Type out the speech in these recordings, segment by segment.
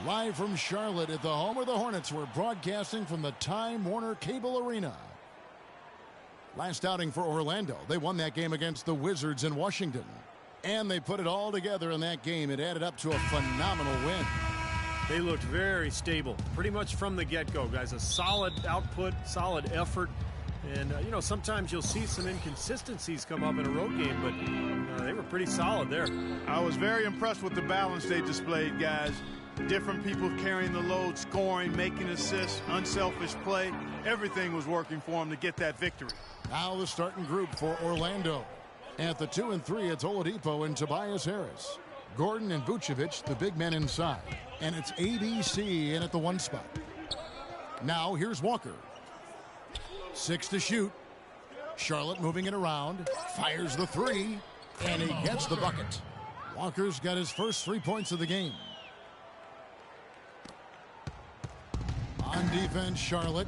Live from Charlotte at the home of the Hornets, we're broadcasting from the Time Warner Cable Arena. Last outing for Orlando, they won that game against the Wizards in Washington. And they put it all together in that game. It added up to a phenomenal win. They looked very stable, pretty much from the get-go, guys. A solid output, solid effort. And, you know, sometimes you'll see some inconsistencies come up in a road game, but they were pretty solid there. I was very impressed with the balance they displayed, guys. Different people carrying the load, scoring, making assists, unselfish play. Everything was working for them to get that victory. Now the starting group for Orlando. At the 2 and 3, it's Oladipo and Tobias Harris. Gordon and Vucevic, the big men inside. And it's ABC in at the 1 spot. Now here's Walker. 6 to shoot. Charlotte moving it around. Fires the 3. And he gets the bucket. Walker's got his first 3 points of the game. On defense, Charlotte.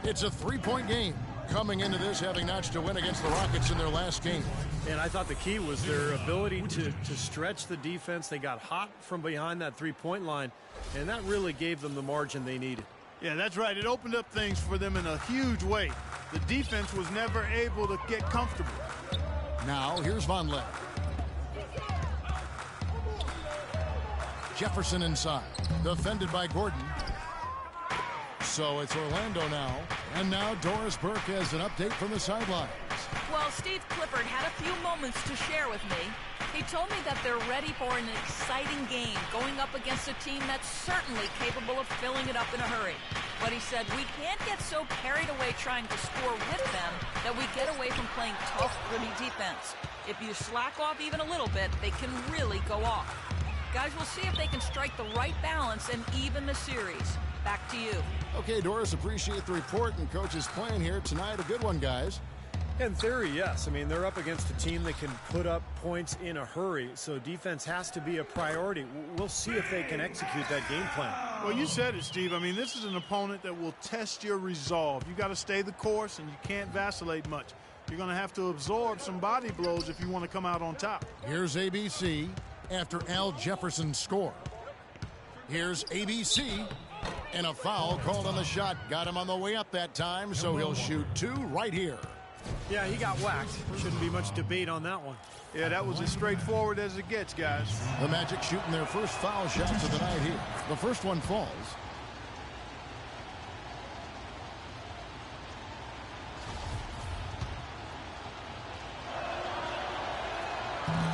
It's a 3-point game. Coming into this, having notched a win against the Rockets in their last game. And I thought the key was their ability to stretch the defense. They got hot from behind that 3-point line, and that really gave them the margin they needed. Yeah, that's right. It opened up things for them in a huge way. The defense was never able to get comfortable. Now, here's Vonleh. Jefferson inside. Defended by Gordon. So it's Orlando now. And now Doris Burke has an update from the sidelines. Well, Steve Clifford had a few moments to share with me. He told me that they're ready for an exciting game going up against a team that's certainly capable of filling it up in a hurry. But he said we can't get so carried away trying to score with them that we get away from playing tough, gritty defense. If you slack off even a little bit, they can really go off. Guys, we'll see if they can strike the right balance and even the series. Back to you. Okay, Doris, appreciate the report, and Coach's plan here tonight. A good one, guys. In theory, yes. I mean, they're up against a team that can put up points in a hurry, so defense has to be a priority. We'll see if they can execute that game plan. Well, you said it, Steve. I mean, this is an opponent that will test your resolve. You got to stay the course, and you can't vacillate much. You're going to have to absorb some body blows if you want to come out on top. Here's ABC after Al Jefferson's score. Here's ABC. And a foul called on the shot. Got him on the way up that time, so he'll shoot 2 right here. Yeah, he got whacked. Shouldn't be much debate on that one. Yeah, that was as straightforward as it gets, guys. The Magic shooting their first foul shots of the night here. The first one falls.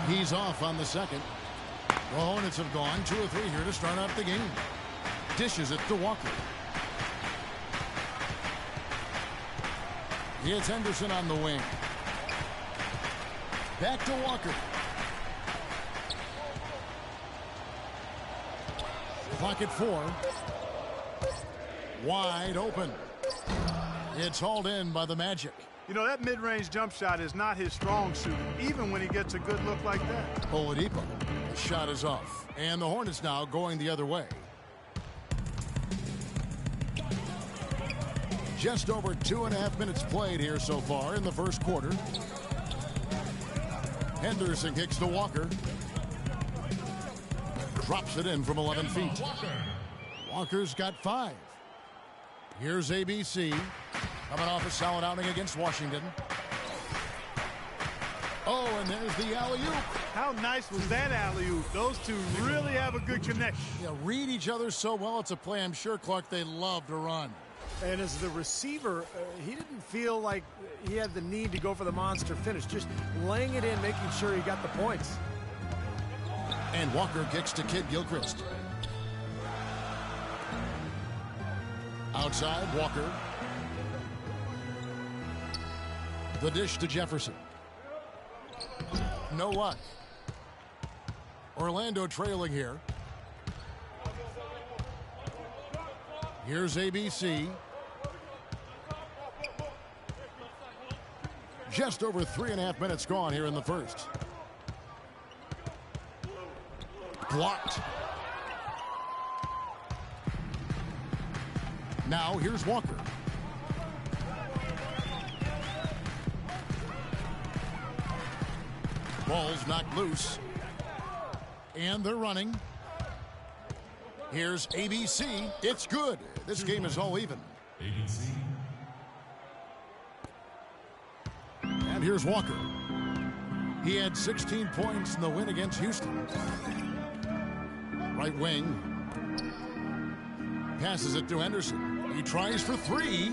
He's off on the second. The Hornets have gone 2 or 3 here to start off the game. Dishes it to Walker. It's Henderson on the wing. Back to Walker. Clock at 4. Wide open. It's hauled in by the Magic. You know, that mid-range jump shot is not his strong suit, even when he gets a good look like that. Oladipo. The shot is off. And the Hornets now going the other way. Just over 2.5 minutes played here so far in the first quarter. Henderson kicks to Walker. Drops it in from 11 feet. Walker's got 5. Here's ABC. Coming off a solid outing against Washington. Oh, and there's the alley-oop. How nice was that alley-oop? Those two really have a good connection. Yeah, read each other so well. It's a play I'm sure, Clark, they love to run. And as the receiver, he didn't feel like he had the need to go for the monster finish. Just laying it in, making sure he got the points. And Walker kicks to Kid Gilchrist. Outside, Walker. The dish to Jefferson. No luck. Orlando trailing here. Here's ABC. Just over 3.5 minutes gone here in the first. Blocked. Now here's Walker. Ball's knocked loose. And they're running. Here's ABC. It's good. This game is all even. ABC. And here's Walker. He had 16 points in the win against Houston. Right wing. Passes it to Henderson. He tries for three.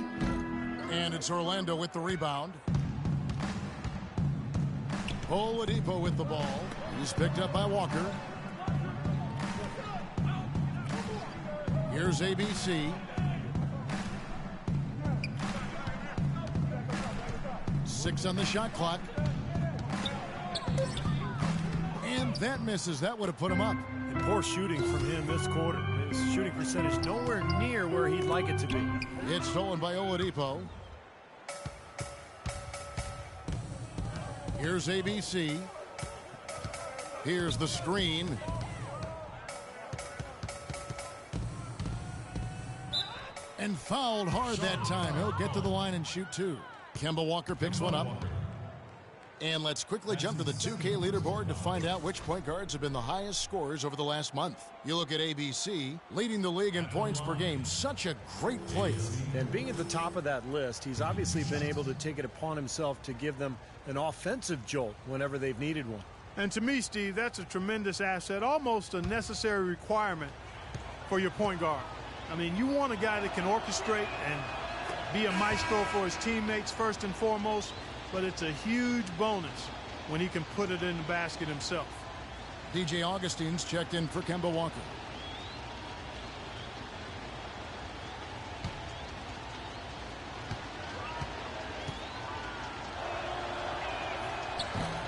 And it's Orlando with the rebound. Oladipo with the ball. He's picked up by Walker. Here's ABC. Six on the shot clock. And that misses. That would have put him up. And poor shooting from him this quarter. His shooting percentage nowhere near where he'd like it to be. It's stolen by Oladipo. Here's ABC. Here's the screen. And fouled hard that time. He'll get to the line and shoot two. Kemba Walker picks one up. And let's quickly jump to the 2K leaderboard to find out which point guards have been the highest scorers over the last month. You look at ABC, leading the league in points per game. Such a great player. And being at the top of that list, he's obviously been able to take it upon himself to give them an offensive jolt whenever they've needed one. And to me, Steve, that's a tremendous asset, almost a necessary requirement for your point guard. I mean, you want a guy that can orchestrate and be a maestro for his teammates first and foremost, but it's a huge bonus when he can put it in the basket himself. DJ Augustine's checked in for Kemba Walker.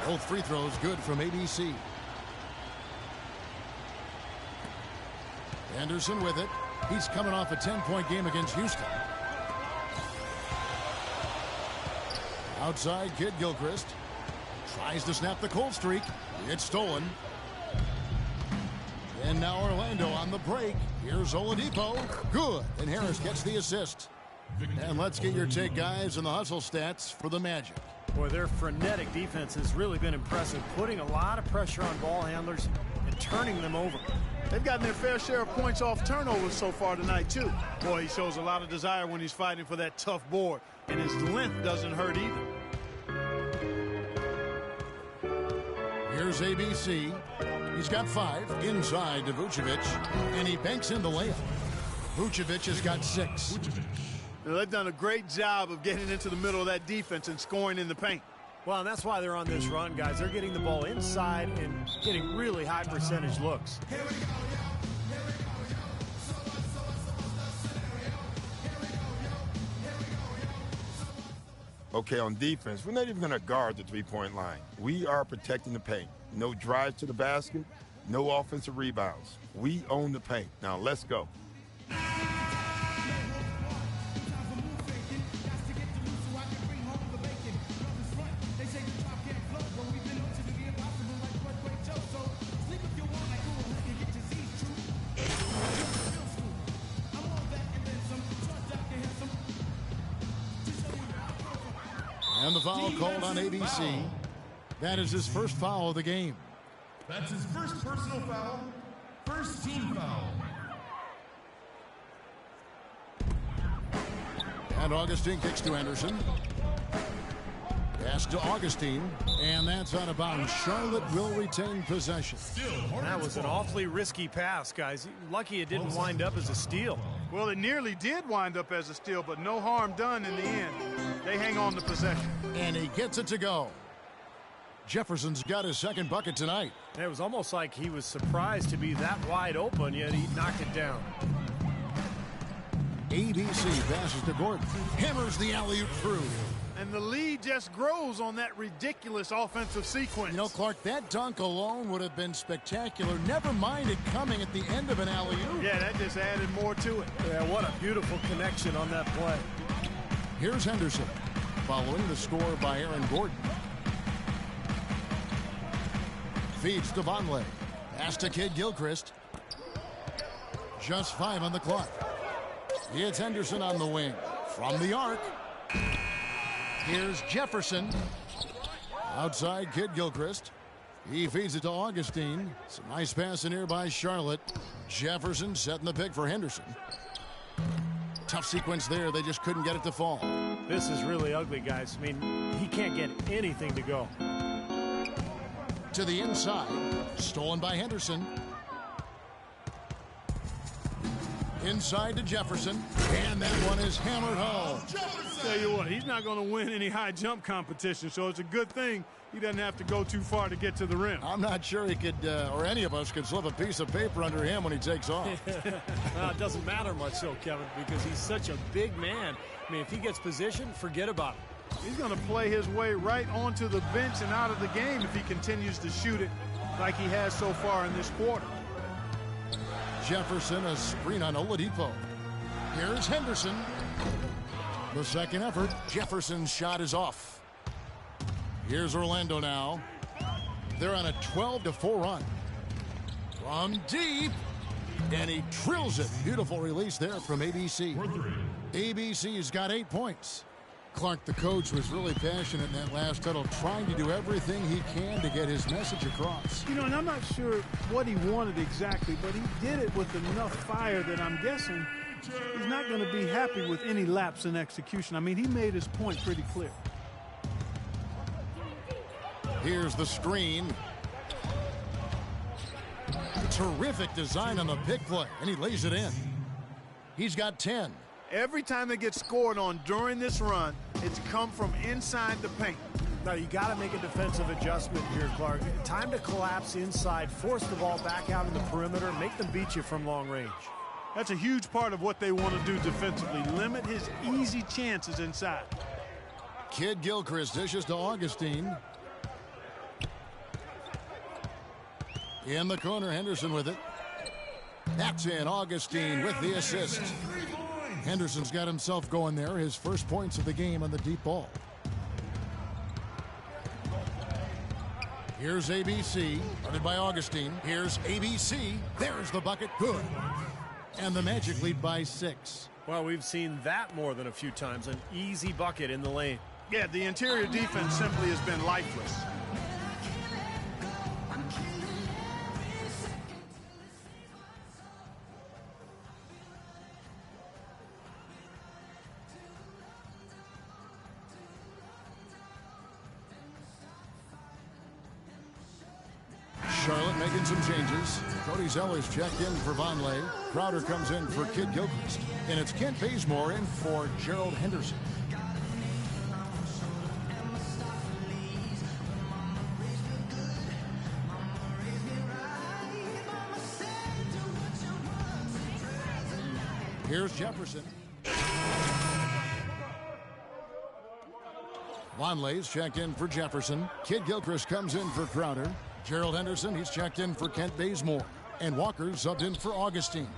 Both free throws good from ABC. Anderson with it. He's coming off a 10-point game against Houston. Outside, Kid Gilchrist tries to snap the cold streak. It's stolen. And now Orlando on the break. Here's Oladipo. Good. And Harris gets the assist. And let's get your take, guys, on the hustle stats for the Magic. Boy, their frenetic defense has really been impressive, putting a lot of pressure on ball handlers and turning them over. They've gotten their fair share of points off turnovers so far tonight, too. Boy, he shows a lot of desire when he's fighting for that tough board, and his length doesn't hurt either. Here's ABC. He's got 5 inside to Vucevic, and he banks in the layup. Vucevic has got 6. Now, they've done a great job of getting into the middle of that defense and scoring in the paint. Well, and that's why they're on this run, guys. They're getting the ball inside and getting really high percentage looks. Okay, on defense, we're not even going to guard the three-point line. We are protecting the paint. No drives to the basket, no offensive rebounds. We own the paint. Now, let's go. And the foul called on ABC. That is his first foul of the game. That's his first personal foul, first team foul. And Augustine kicks to Anderson. Pass to Augustine, and that's out of bounds. Charlotte will retain possession. That was an awfully risky pass, guys. Lucky it didn't wind up as a steal. Well, it nearly did wind up as a steal, but no harm done in the end. They hang on to possession. And he gets it to go. Jefferson's got his second bucket tonight. It was almost like he was surprised to be that wide open, yet he knocked it down. ABC passes to Gordon. Hammers the alley-oop through. And the lead just grows on that ridiculous offensive sequence. You know, Clark, that dunk alone would have been spectacular. Never mind it coming at the end of an alley-oop. Yeah, that just added more to it. Yeah, what a beautiful connection on that play. Here's Henderson, following the score by Aaron Gordon. Feeds to Vonleh. Pass to Kid Gilchrist. Just 5 on the clock. It's Henderson on the wing. From the arc. Here's Jefferson. Outside, Kid Gilchrist. He feeds it to Augustine. Some nice pass in here by Charlotte. Jefferson setting the pick for Henderson. Tough sequence there. They just couldn't get it to fall. This is really ugly, guys. I mean, he can't get anything to go. To the inside. Stolen by Henderson. Inside to Jefferson. And that one is hammered home. Tell you what, he's not going to win any high jump competition, so it's a good thing he doesn't have to go too far to get to the rim. I'm not sure he could, or any of us could slip a piece of paper under him when he takes off. Well, it doesn't matter much so, Kevin, because he's such a big man. I mean, if he gets positioned, forget about it. He's going to play his way right onto the bench and out of the game if he continues to shoot it like he has so far in this quarter. Jefferson, a screen on Oladipo. Here's Henderson. The second effort. Jefferson's shot is off. Here's Orlando now. They're on a 12-4 run. From deep. And he drills it. Beautiful release there from ABC. ABC's got 8 points. Clark, the coach, was really passionate in that last huddle, trying to do everything he can to get his message across. You know, and I'm not sure what he wanted exactly, but he did it with enough fire that I'm guessing he's not going to be happy with any lapse in execution. I mean, he made his point pretty clear. Here's the screen. Terrific design on the pick play, and he lays it in. He's got 10. Every time they get scored on during this run, it's come from inside the paint. Now, you got to make a defensive adjustment here, Clark. Time to collapse inside, force the ball back out in the perimeter, make them beat you from long range. That's a huge part of what they want to do defensively. Limit his easy chances inside. Kid Gilchrist dishes to Augustine. In the corner, Henderson with it. That's in. Augustine with the assist. Henderson's got himself going there. His first points of the game on the deep ball. Here's ABC, guarded by Augustine. Here's ABC. There's the bucket. Good. And the Magic lead by 6. Well, we've seen that more than a few times. An easy bucket in the lane. Yeah, the interior defense simply has been lifeless. Charlotte making some changes. Cody Zeller's checked in for Vonleh. Crowder comes in for Kid Gilchrist. And it's Kent Bazemore in for Gerald Henderson. Here's Jefferson. Vonleh's checked in for Jefferson. Kid Gilchrist comes in for Crowder. Gerald Henderson, he's checked in for Kent Bazemore. And Walker subbed in for Augustine.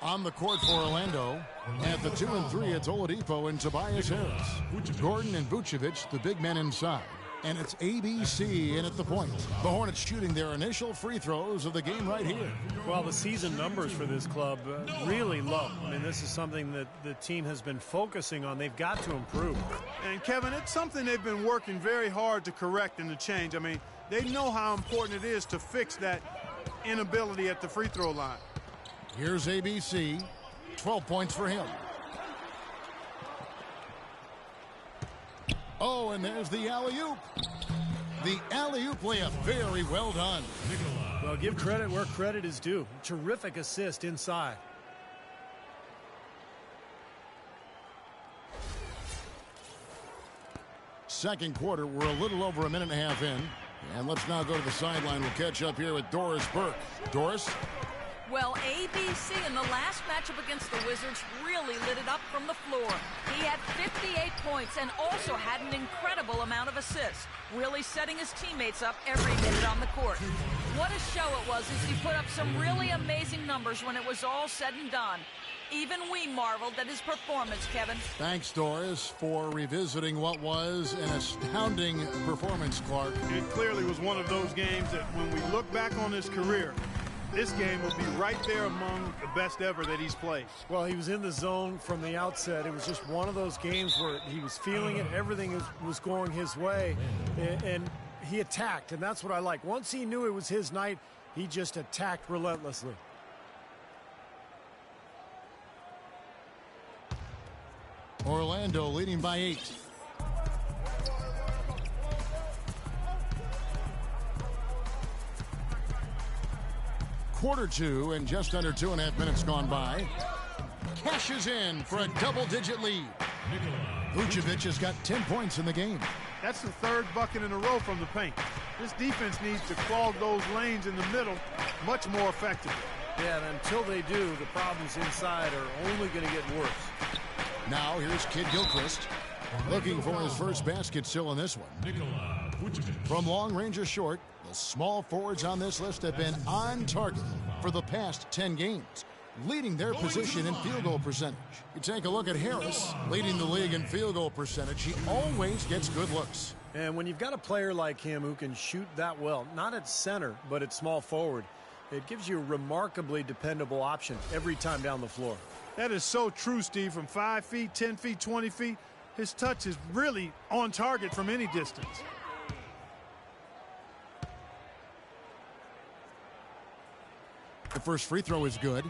On the court for Orlando, at the 2 and 3, it's Oladipo and Tobias Harris. Gordon and Vucevic, the big men inside. And it's ABC in at the point. The Hornets shooting their initial free throws of the game right here. Well, the season numbers for this club really low. I mean, this is something that the team has been focusing on. They've got to improve. And, Kevin, it's something they've been working very hard to correct and to change. I mean, they know how important it is to fix that inability at the free throw line. Here's ABC. 12 points for him. Oh, and there's the alley-oop. The alley-oop layup. Very well done. Well, give credit where credit is due. Terrific assist inside. Second quarter, we're a little over a minute and a half in. And let's now go to the sideline. We'll catch up here with Doris Burke. Doris? Well, ABC in the last matchup against the Wizards really lit it up from the floor. He had 58 points and also had an incredible amount of assists, really setting his teammates up every minute on the court. What a show it was as he put up some really amazing numbers when it was all said and done. Even we marveled at his performance, Kevin. Thanks, Doris, for revisiting what was an astounding performance, Clark. It clearly was one of those games that when we look back on his career, this game will be right there among the best ever that he's played. Well, he was in the zone from the outset. It was just one of those games where he was feeling it. Everything was going his way. And he attacked, and that's what I like. Once he knew it was his night, he just attacked relentlessly. Orlando leading by 8. Quarter 2 and just under 2.5 minutes gone by. Cashes in for a double-digit lead. Vucevic has got 10 points in the game. That's the third bucket in a row from the paint. This defense needs to clog those lanes in the middle much more effectively. Yeah, and until they do, the problems inside are only going to get worse. Now here's Kid Gilchrist looking for his first basket still in this one. From long range or short, the small forwards on this list have been on target for the past 10 games, leading their position in field goal percentage. You take a look at Harris, leading the league in field goal percentage. He always gets good looks. And when you've got a player like him who can shoot that well, not at center, but at small forward, it gives you a remarkably dependable option every time down the floor. That is so true, Steve. From 5 feet, 10 feet, 20 feet, his touch is really on target from any distance. The first free throw is good.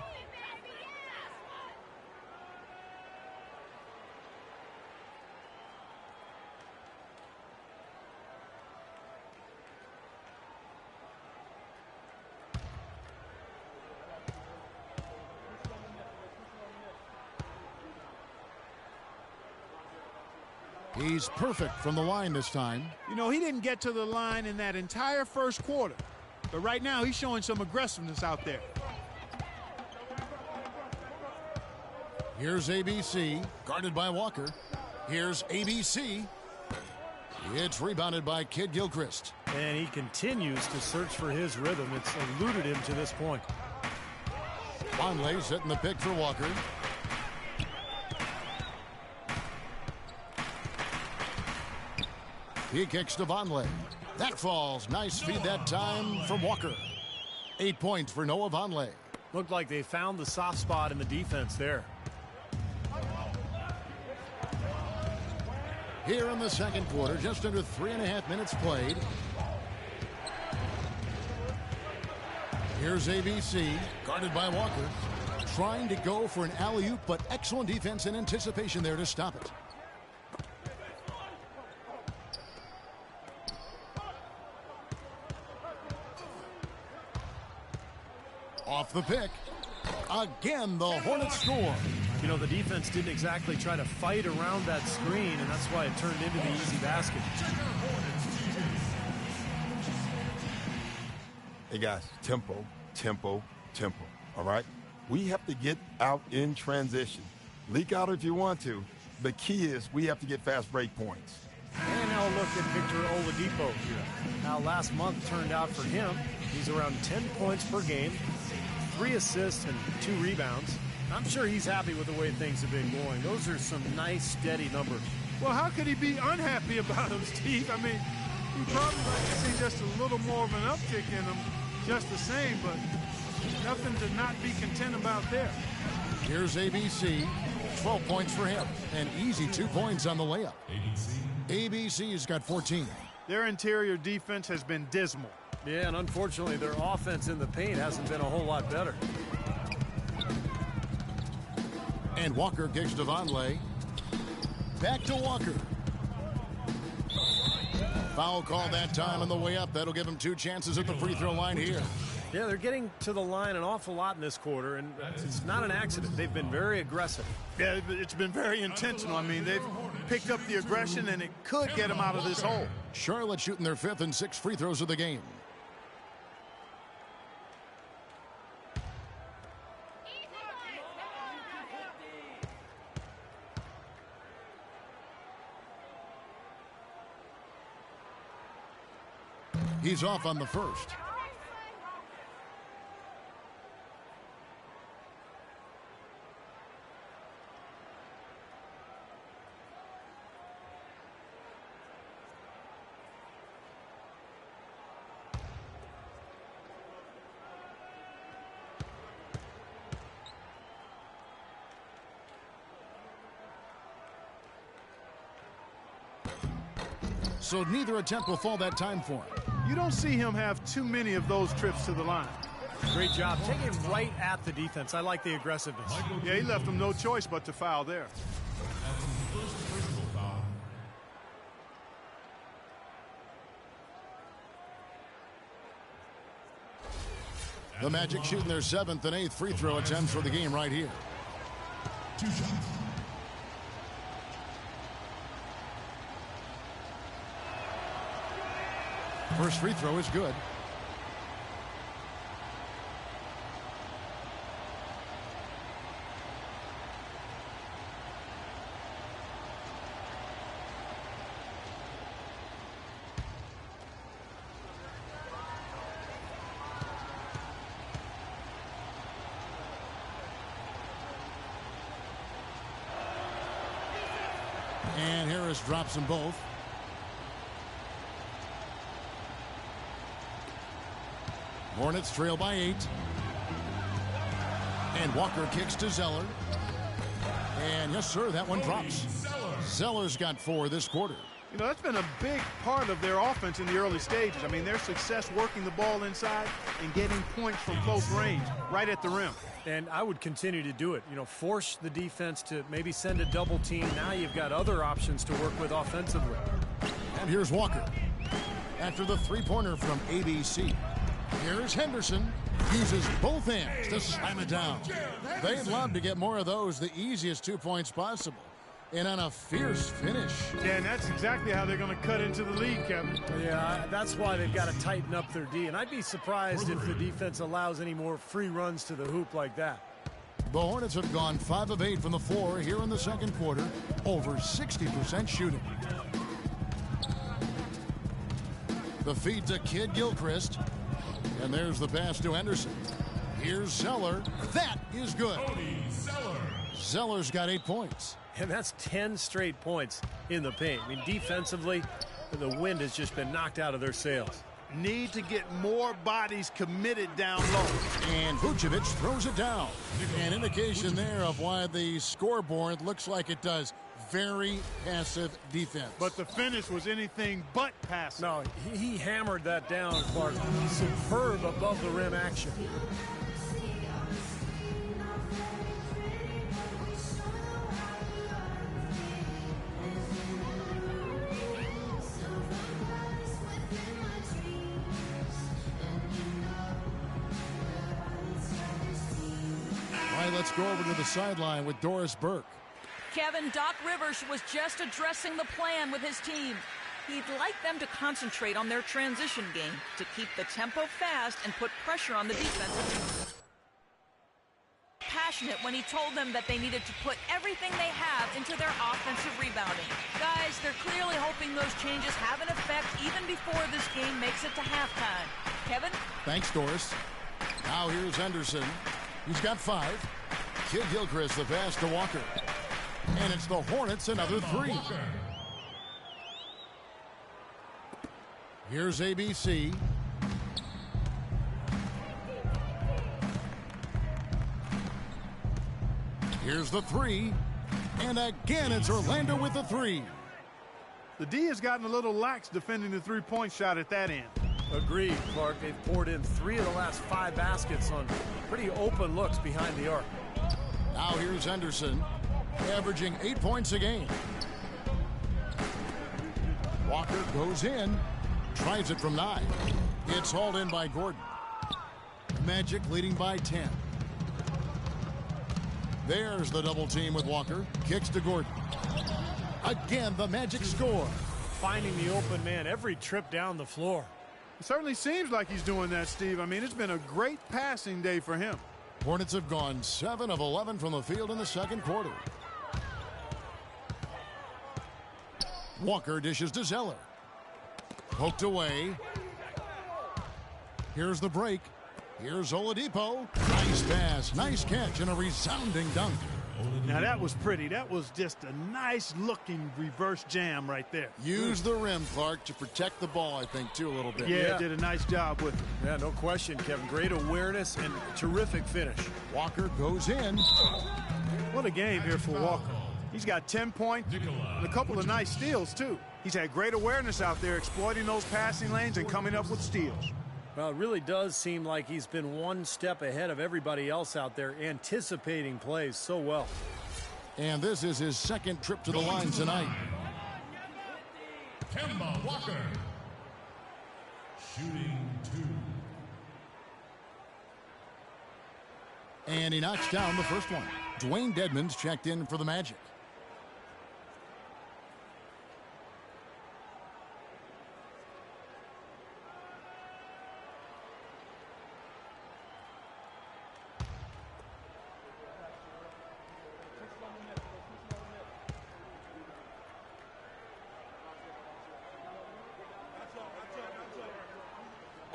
He's perfect from the line this time. You know, he didn't get to the line in that entire first quarter. But right now, he's showing some aggressiveness out there. Here's ABC, guarded by Walker. Here's ABC. It's rebounded by Kid Gilchrist. And he continues to search for his rhythm. It's eluded him to this point. Vonleh setting the pick for Walker. He kicks to Vonleh. That falls. Nice feed that time from Walker. 8 points for Noah Vonleh. Looked like they found the soft spot in the defense there. Here in the second quarter, just under 3.5 minutes played. Here's ABC, guarded by Walker. Trying to go for an alley-oop, but excellent defense and anticipation there to stop it. Off the pick. Again, the Hornets score. You know, the defense didn't exactly try to fight around that screen, and that's why it turned into the easy basket. Hey, guys, tempo, tempo, tempo, all right? We have to get out in transition. Leak out if you want to. The key is we have to get fast break points. And now look at Victor Oladipo here. Now, last month turned out for him. He's around 10 points per game, 3 assists and 2 rebounds. I'm sure he's happy with the way things have been going. Those are some nice, steady numbers. Well, how could he be unhappy about him, Steve? I mean, he probably like to see just a little more of an uptick in him, just the same, but nothing to not be content about there. Here's ABC, 12 points for him, and easy 2 points on the layup. ABC's got 14. Their interior defense has been dismal. Yeah, and unfortunately, their offense in the paint hasn't been a whole lot better. And Walker kicks to Vonleh. Back to Walker. Foul call that time on the way up. That'll give him 2 chances at the free throw line here. Yeah, they're getting to the line an awful lot in this quarter, and it's not an accident. They've been very aggressive. Yeah, it's been very intentional. I mean, they've picked up the aggression, and it could get them out of this hole. Charlotte shooting their 5th and 6th free throws of the game. He's off on the first. so neither attempt will fall that time for him. You don't see him have too many of those trips to the line. Great job. Take it right at the defense. I like the aggressiveness. Yeah, he left them no choice but to foul there. The Magic shooting their 7th and 8th free throw attempts for the game right here. 2 shots. First free throw is good. And Harris drops them both. Hornets trail by 8. And Walker kicks to Zeller. And yes, sir, that one drops. Zeller's got 4 this quarter. You know, that's been a big part of their offense in the early stages. I mean, their success working the ball inside and getting points from close range, right at the rim. And I would continue to do it. You know, force the defense to maybe send a double team. Now you've got other options to work with offensively. And here's Walker. After the three-pointer from ABC. Here's Henderson. Uses both hands to slam it down. They'd love to get more of those, the easiest 2 points possible. And on a fierce finish. Yeah, and that's exactly how they're going to cut into the lead, Kevin. Yeah, that's why they've got to tighten up their D. And I'd be surprised if the defense allows any more free runs to the hoop like that. The Hornets have gone 5 of 8 from the floor here in the second quarter. Over 60% shooting. The feed to Kid Gilchrist. And there's the pass to Henderson. Here's Zeller. That is good. Zeller's got 8 points. And that's 10 straight points in the paint. I mean, defensively, the wind has just been knocked out of their sails. Need to get more bodies committed down low. And Vucevic throws it down. An indication there of why the scoreboard looks like it does. Very passive defense. But the finish was anything but passive. No, he hammered that down, Clark. Superb above the rim action. Let's go over to the sideline with Doris Burke. Kevin, Doc Rivers was just addressing the plan with his team. He'd like them to concentrate on their transition game to keep the tempo fast and put pressure on the defense. Passionate when he told them that they needed to put everything they have into their offensive rebounding. Guys, they're clearly hoping those changes have an effect even before this game makes it to halftime. Kevin? Thanks, Doris. Now here's Henderson. He's got 5. Kid Gilchrist the pass to Walker. And it's the Hornets another 3. Here's ABC. Here's the 3. And again, it's Orlando with the 3. The D has gotten a little lax defending the three-point shot at that end. Agreed, Clark. They've poured in 3 of the last 5 baskets on pretty open looks behind the arc. Now here's Henderson, averaging 8 points a game. Walker goes in, tries it from 9. It's hauled in by Gordon. Magic leading by 10. There's the double team with Walker. Kicks to Gordon. Again, the Magic score. Finding the open man every trip down the floor. It certainly seems like he's doing that, Steve. I mean, it's been a great passing day for him. Hornets have gone 7 of 11 from the field in the second quarter. Walker dishes to Zeller. Poked away. Here's the break. Here's Oladipo. Nice pass, nice catch, and a resounding dunk. Now that was pretty. That was just a nice-looking reverse jam right there. Use the rim, Clark, to protect the ball, I think, too, a little bit. Yeah, did a nice job with it. Yeah, no question, Kevin. Great awareness and terrific finish. Walker goes in. What a game here for Walker. He's got 10 points and a couple of nice steals, too. He's had great awareness out there, exploiting those passing lanes and coming up with steals. Well, it really does seem like he's been one step ahead of everybody else out there, anticipating plays so well. And this is his second trip to the line tonight. Kemba Walker. Shooting 2. And he knocks down the first one. Dwayne Dedmon's checked in for the Magic.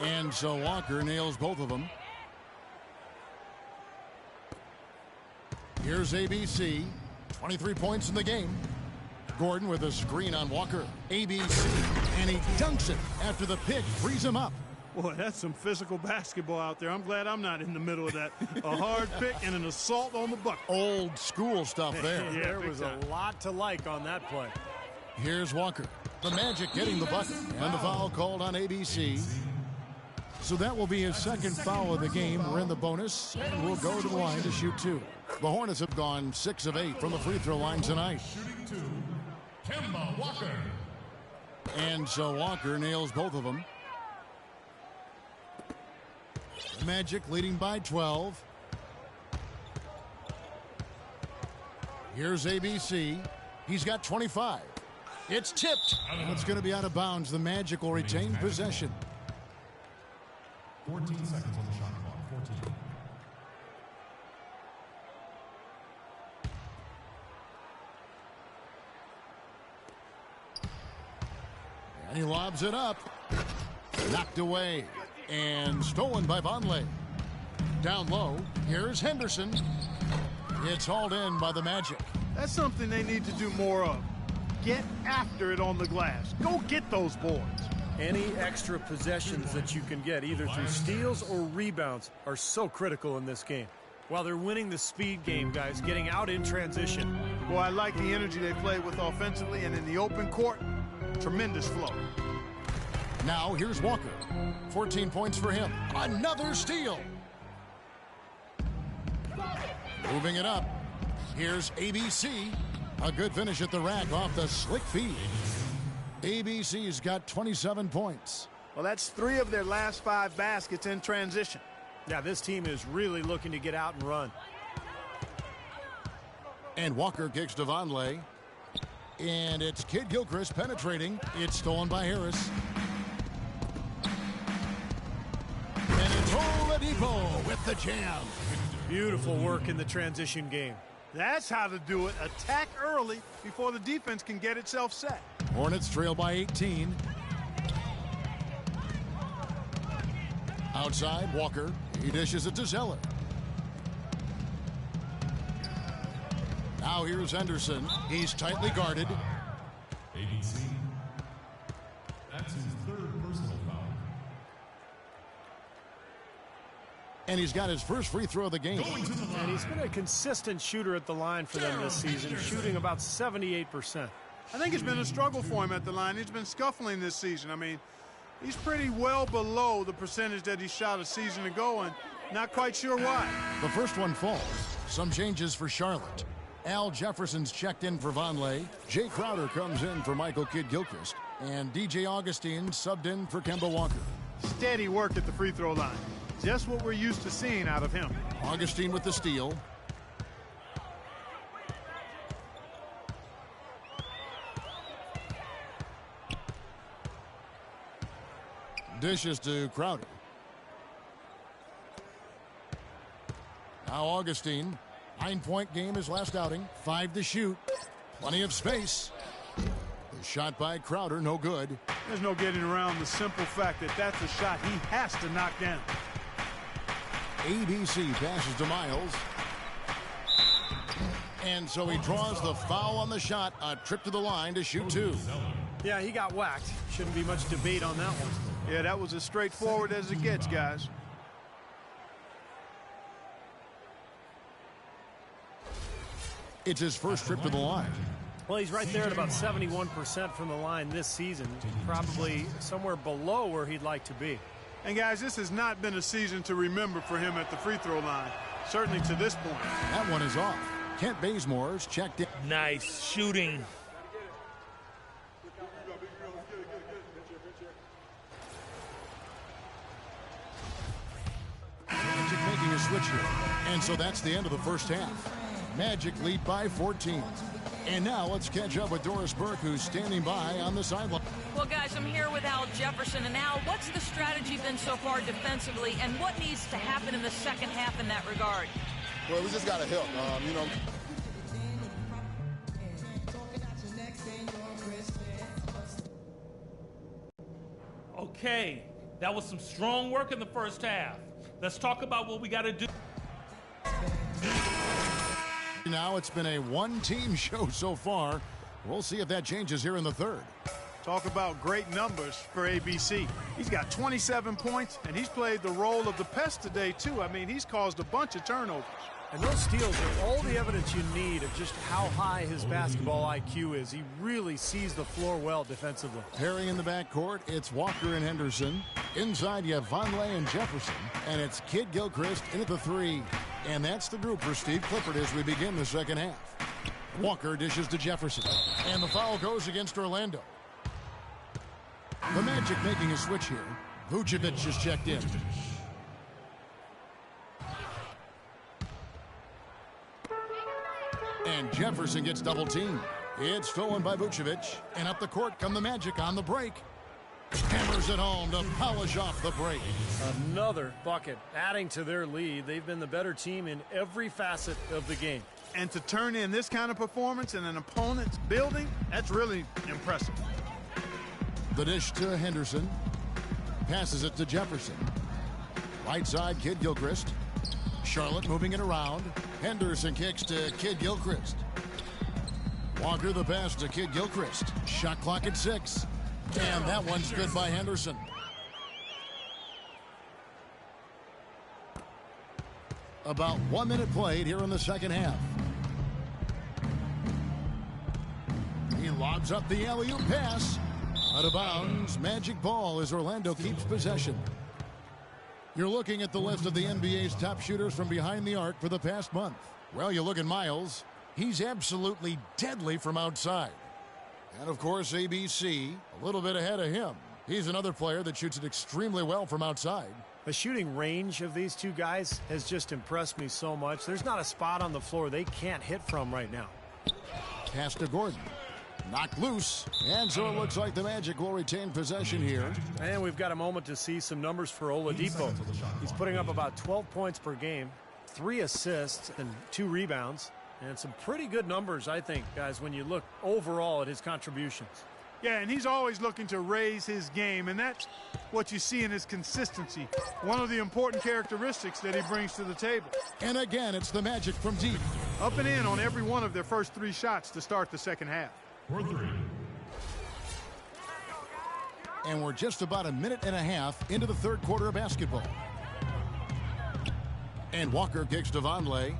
And so Walker nails both of them. Here's ABC. 23 points in the game. Gordon with a screen on Walker. ABC. And he dunks it after the pick frees him up. Boy, that's some physical basketball out there. I'm glad I'm not in the middle of that. A hard pick and an assault on the bucket. Old school stuff there. Yeah, There was a lot to like on that play. Here's Walker. The Magic getting the bucket. And the foul called on ABC. So that will be his second foul of the game. We're in the bonus, and we'll go to the line to shoot 2. The Hornets have gone 6 of 8 from the free throw line tonight. Shooting 2. Kemba Walker. And so Walker nails both of them. The Magic leading by 12. Here's ABC. He's got 25. It's tipped. And it's going to be out of bounds. The Magic will retain possession. 14 seconds on the shot clock. 14. And he lobs it up. Knocked away. And stolen by Vonleh. Down low. Here's Henderson. It's hauled in by the Magic. That's something they need to do more of. Get after it on the glass. Go get those boards. Any extra possessions that you can get, either through steals or rebounds, are so critical in this game. While they're winning the speed game, guys, getting out in transition. Boy, I like the energy they play with offensively, and in the open court, tremendous flow. Now here's Walker. 14 points for him. Another steal. Moving it up. Here's ABC. A good finish at the rack off the slick feed. ABC's got 27 points. Well, that's 3 of their last 5 baskets in transition. Yeah, this team is really looking to get out and run. And Walker kicks to Vonleh. And it's Kid Gilchrist penetrating. It's stolen by Harris. And it's Oladipo with the jam. Beautiful work in the transition game. That's how to do it. Attack early before the defense can get itself set. Hornets trail by 18. Outside, Walker. He dishes it to Zeller. Now here's Henderson. He's tightly guarded. ABC. That's his 3rd personal foul. And he's got his first free throw of the game. And he's been a consistent shooter at the line for them this season, shooting about 78%. I think it's been a struggle for him at the line. He's been scuffling this season. I mean, he's pretty well below the percentage that he shot a season ago, and not quite sure why. The first one falls. Some changes for Charlotte. Al Jefferson's checked in for Vonleh. Jay Crowder comes in for Michael Kidd-Gilchrist. And DJ Augustine subbed in for Kemba Walker. Steady work at the free throw line. Just what we're used to seeing out of him. Augustine with the steal. Dishes to Crowder. Now Augustine. 9-point game his last outing. 5 to shoot. Plenty of space. The shot by Crowder, no good. There's no getting around the simple fact that that's a shot he has to knock down. ABC passes to Miles. And so he draws the foul on the shot. A trip to the line to shoot 2. Yeah, he got whacked. Shouldn't be much debate on that one. Yeah, that was as straightforward as it gets, guys. It's his first trip to the line. Well, he's right there at about 71% from the line this season, probably somewhere below where he'd like to be. And, guys, this has not been a season to remember for him at the free throw line, certainly to this point. That one is off. Kent Bazemore's checked in. Nice shooting. Magic making a switch here. And so that's the end of the first half. Magic lead by 14. And now let's catch up with Doris Burke, who's standing by on the sideline. Well, guys, I'm here with Al Jefferson. And Al, what's the strategy been so far defensively, and what needs to happen in the second half in that regard? Well, we just got to help, Okay, that was some strong work in the first half. Let's talk about what we got to do. Now it's been a one-team show so far. We'll see if that changes here in the third. Talk about great numbers for ABC. He's got 27 points, and he's played the role of the pest today, too. I mean, he's caused a bunch of turnovers. And those steals are all the evidence you need of just how high his basketball IQ is. He really sees the floor well defensively. Pairing in the backcourt, it's Walker and Henderson. Inside, you have Vonleh and Jefferson. And it's Kid Gilchrist in at the three. And that's the group for Steve Clifford as we begin the second half. Walker dishes to Jefferson. And the foul goes against Orlando. The Magic making a switch here. Vucevic just checked in. And Jefferson gets double teamed. It's stolen by Vucevic. And up the court come the Magic on the break. Hammers it home to polish off the break. Another bucket adding to their lead. They've been the better team in every facet of the game. And to turn in this kind of performance in an opponent's building, that's really impressive. The dish to Henderson. Passes it to Jefferson. Right side, Kid Gilchrist. Charlotte moving it around. Henderson kicks to Kid Gilchrist. Walker the pass to Kid Gilchrist. Shot clock at 6. And that one's good by Henderson. About 1 minute played here in the second half. He lobs up the alley-oop pass. Out of bounds. Magic ball as Orlando keeps possession. You're looking at the list of the NBA's top shooters from behind the arc for the past month. Well, you look at Miles. He's absolutely deadly from outside. And, of course, ABC, a little bit ahead of him. He's another player that shoots it extremely well from outside. The shooting range of these two guys has just impressed me so much. There's not a spot on the floor they can't hit from right now. Pass to Gordon. Knocked loose. And so it looks like the Magic will retain possession here. And we've got a moment to see some numbers for Oladipo. He's putting up about 12 points per game, 3 assists, and 2 rebounds. And some pretty good numbers, I think, guys, when you look overall at his contributions. Yeah, and he's always looking to raise his game, and that's what you see in his consistency. One of the important characteristics that he brings to the table. And again, it's the Magic from deep. Up and in on every one of their first 3 shots to start the second half. And we're just about a minute and a half into the third quarter of basketball. And Walker kicks to Vonleh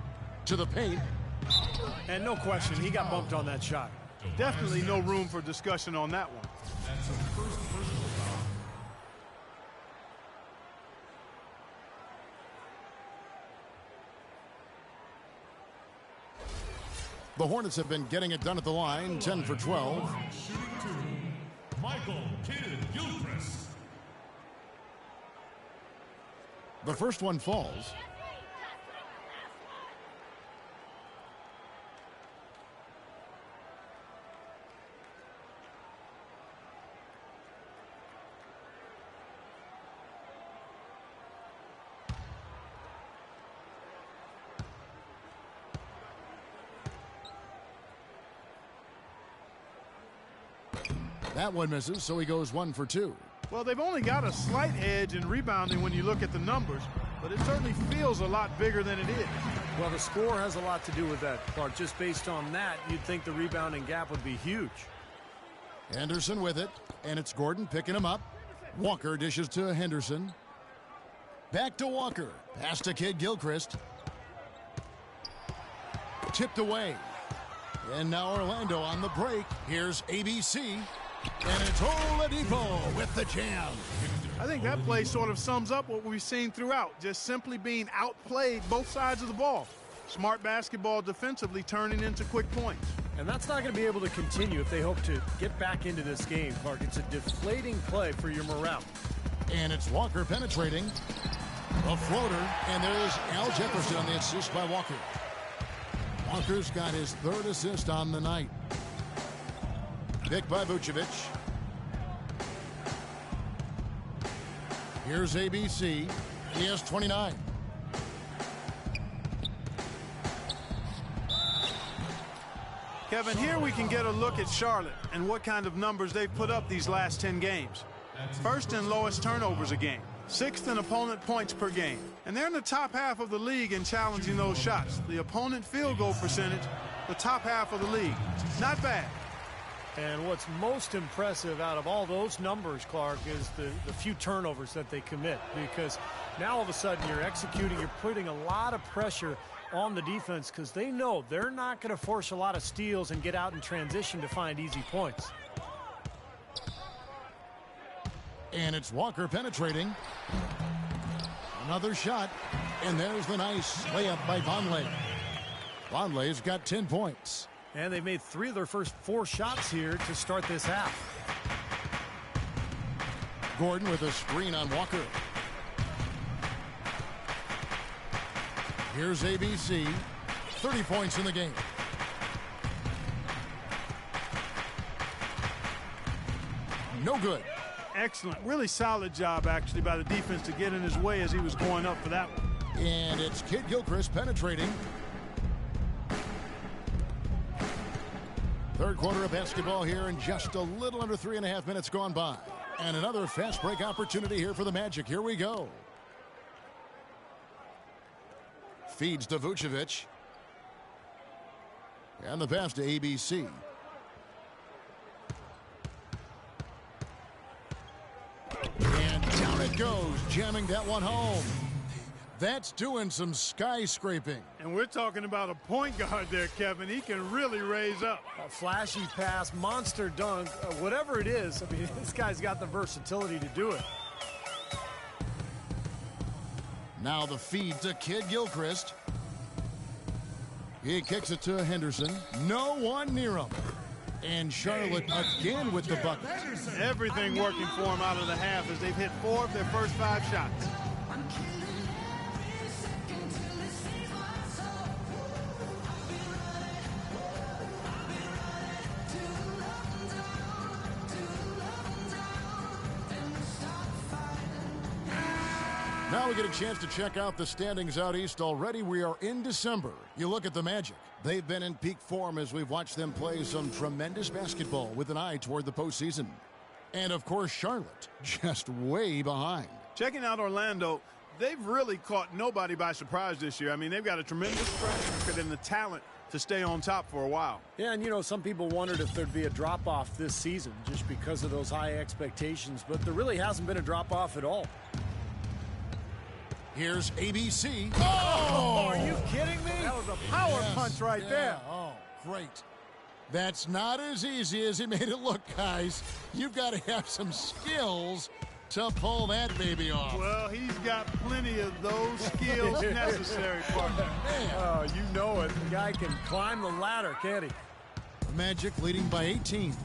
to the paint. And no question, he got bumped on that shot. Definitely no room for discussion on that one. The Hornets have been getting it done at the line, 10 for 12. Michael Kidd-Gilchrist. The first one falls. That one misses, so he goes 1 for 2. Well, they've only got a slight edge in rebounding when you look at the numbers, but it certainly feels a lot bigger than it is. Well, the score has a lot to do with that, Clark. Just based on that, you'd think the rebounding gap would be huge. Henderson with it, and it's Gordon picking him up. Walker dishes to Henderson. Back to Walker. Pass to Kid Gilchrist. Tipped away. And now Orlando on the break. Here's ABC. And it's Oladipo with the jam. I think that play sort of sums up what we've seen throughout. Just simply being outplayed both sides of the ball. Smart basketball defensively turning into quick points. And that's not going to be able to continue if they hope to get back into this game, Clark. It's a deflating play for your morale. And it's Walker penetrating. A floater. And there's Al Jefferson on the assist by Walker. Walker's got his third assist on the night. Picked by Vucevic. Here's ABC. He has 29. Kevin, here we can get a look at Charlotte and what kind of numbers they've put up these last 10 games. First and lowest turnovers a game. Sixth in opponent points per game. And they're in the top half of the league in challenging those shots. The opponent field goal percentage, the top half of the league. Not bad. And what's most impressive out of all those numbers, Clark, is the few turnovers that they commit. Because now all of a sudden you're executing, you're putting a lot of pressure on the defense because they know they're not going to force a lot of steals and get out in transition to find easy points. And it's Walker penetrating. Another shot. And there's the nice layup by Vonleh. Vonleh's got 10 points. And they've made 3 of their first 4 shots here to start this half. Gordon with a screen on Walker. Here's ABC. 30 points in the game. No good. Excellent. Really solid job, actually, by the defense to get in his way as he was going up for that one. And it's Kid Gilchrist penetrating. Third quarter of basketball here, and just a little under 3.5 minutes gone by. And another fast break opportunity here for the Magic. Here we go. Feeds to Vucevic. And the pass to ABC. And down it goes, jamming that one home. That's doing some skyscraping. And we're talking about a point guard there, Kevin. He can really raise up. A flashy pass, monster dunk, whatever it is. I mean, this guy's got the versatility to do it. Now the feed to Kid Gilchrist. He kicks it to Henderson. No one near him. And Charlotte again with the bucket. Everything working for him out of the half as they've hit 4 of their first 5 shots. Now we get a chance to check out the standings out east. Already we are in December. You look at the Magic. They've been in peak form as we've watched them play some tremendous basketball with an eye toward the postseason. And, of course, Charlotte just way behind. Checking out Orlando, they've really caught nobody by surprise this year. I mean, they've got a tremendous track record and the talent to stay on top for a while. Yeah, and, you know, some people wondered if there'd be a drop-off this season just because of those high expectations. But there really hasn't been a drop-off at all. Here's ABC. Oh, are you kidding me? That was a power punch right there. Oh, great. That's not as easy as he made it look, guys. You've got to have some skills to pull that baby off. Well, he's got plenty of those skills necessary, partner. Oh, you know it. The guy can climb the ladder, can't he? The Magic leading by 18.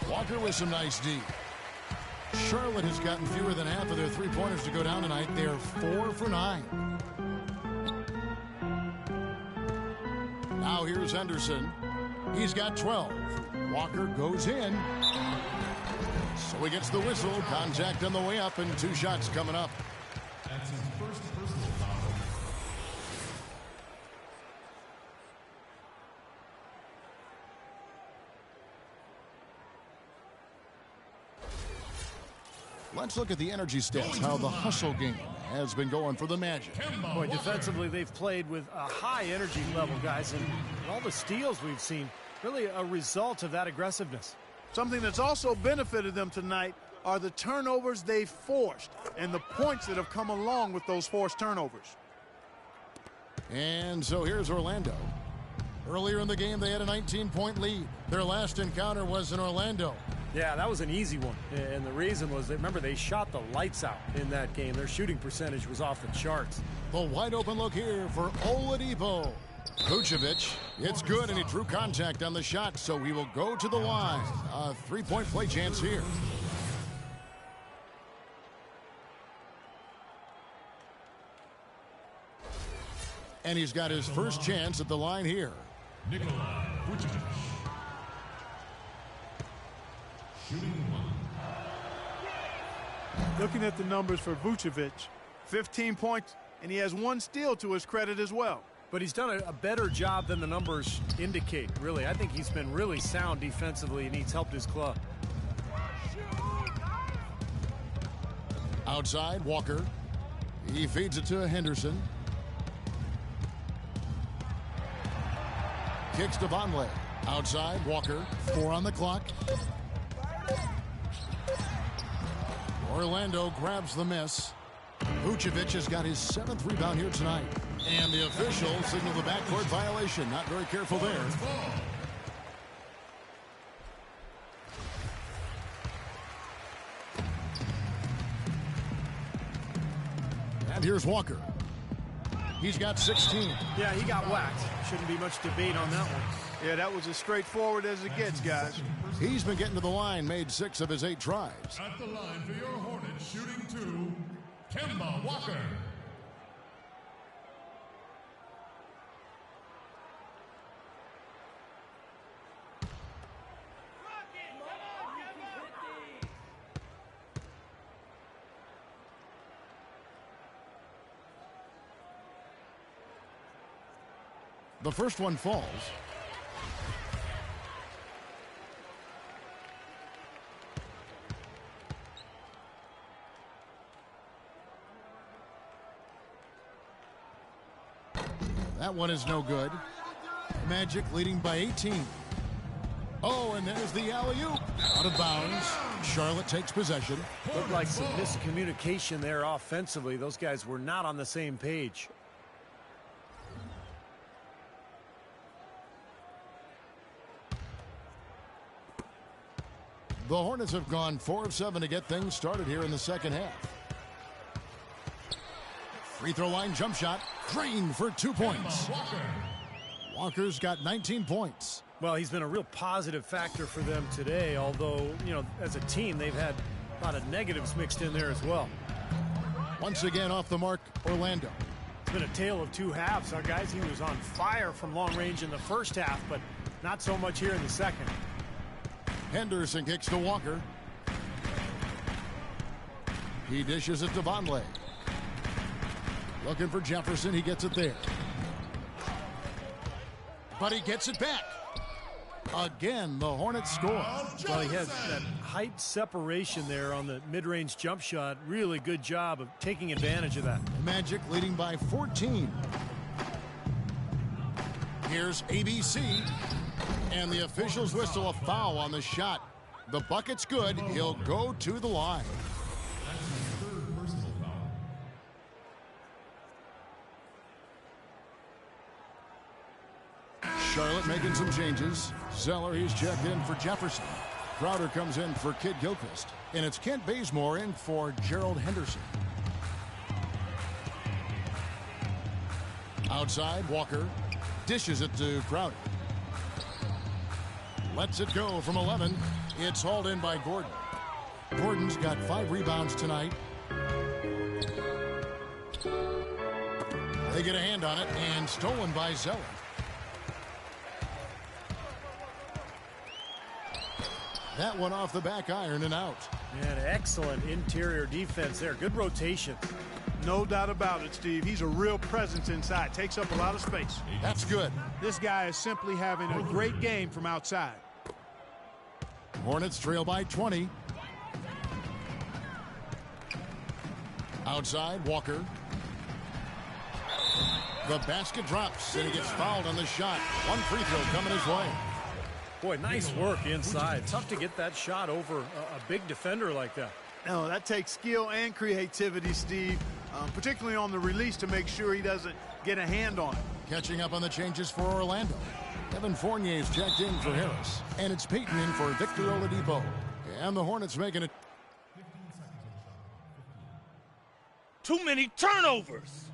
Walker with some nice D. Charlotte has gotten fewer than half of their three-pointers to go down tonight. They're 4 for 9. Now here's Henderson. He's got 12. Walker goes in. So he gets the whistle. Contact on the way up and 2 shots coming up. That's his first personal foul. Let's look at the energy stats, how the hustle game has been going for the Magic. Boy, defensively, they've played with a high energy level, guys, and all the steals we've seen, really a result of that aggressiveness. Something that's also benefited them tonight, are the turnovers they've forced and the points that have come along with those forced turnovers. And so here's Orlando. Earlier in the game, they had a 19-point lead. Their last encounter was in Orlando. Yeah, that was an easy one. And the reason was, remember, they shot the lights out in that game. Their shooting percentage was off the charts. The wide open look here for Oladipo. Vucevic, it's good, and he drew contact on the shot, so he will go to the line. A three-point play chance here. And he's got his first chance at the line here. Nikola Vucevic. Shooting one. Looking at the numbers for Vucevic, 15 points, and he has 1 steal to his credit as well. But he's done a better job than the numbers indicate, really. I think he's been really sound defensively, and he's helped his club. Outside, Walker. He feeds it to Henderson. Kicks to Vonleh. Outside, Walker. 4 on the clock. Orlando grabs the miss. Vucevic has got his 7th rebound here tonight. And the official signaled the backcourt violation. Not very careful there. And here's Walker. He's got 16. Yeah, he got whacked. Shouldn't be much debate on that one. Yeah, that was as straightforward as it gets, guys. He's been getting to the line, made 6 of his 8 tries. At the line for your Hornets, shooting 2, Kemba Walker. The first one falls. That one is no good. Magic leading by 18. Oh, and there's the alley-oop. Out of bounds. Charlotte takes possession. Looked like some miscommunication there offensively. Those guys were not on the same page. The Hornets have gone 4 of 7 to get things started here in the second half. Free throw line jump shot. Green for 2 points. Walker's got 19 points. Well, he's been a real positive factor for them today, although, you know, as a team, they've had a lot of negatives mixed in there as well. Once again off the mark, Orlando. It's been a tale of 2 halves. Our guys, he was on fire from long range in the first half, but not so much here in the second. Henderson kicks to Walker. He dishes it to Vonleh. Looking for Jefferson. He gets it there. But he gets it back. Again, the Hornets score. Well, he has that height separation there on the mid-range jump shot. Really good job of taking advantage of that. Magic leading by 14. Here's ABC. And the officials whistle a foul on the shot. The bucket's good. He'll go to the line. That's his 3rd personal foul. Charlotte making some changes. Zeller, he's checked in for Jefferson. Crowder comes in for Kid Gilchrist. And it's Kent Bazemore in for Gerald Henderson. Outside, Walker dishes it to Crowder. Lets it go from 11. It's hauled in by Gordon. Gordon's got 5 rebounds tonight. They get a hand on it and stolen by Zeller. That one off the back iron and out. And excellent interior defense there. Good rotation. No doubt about it, Steve. He's a real presence inside. Takes up a lot of space. That's good. This guy is simply having a great game from outside. Hornets trail by 20. Outside, Walker. The basket drops, and he gets fouled on the shot. 1 free throw coming his way. Boy, nice work inside. Tough to get that shot over a big defender like that. No, that takes skill and creativity, Steve, particularly on the release to make sure he doesn't get a hand on it. Catching up on the changes for Orlando. Evan Fournier's checked in for Harris, and it's Peyton in for Victor Oladipo. And the Hornets making it. Too many turnovers.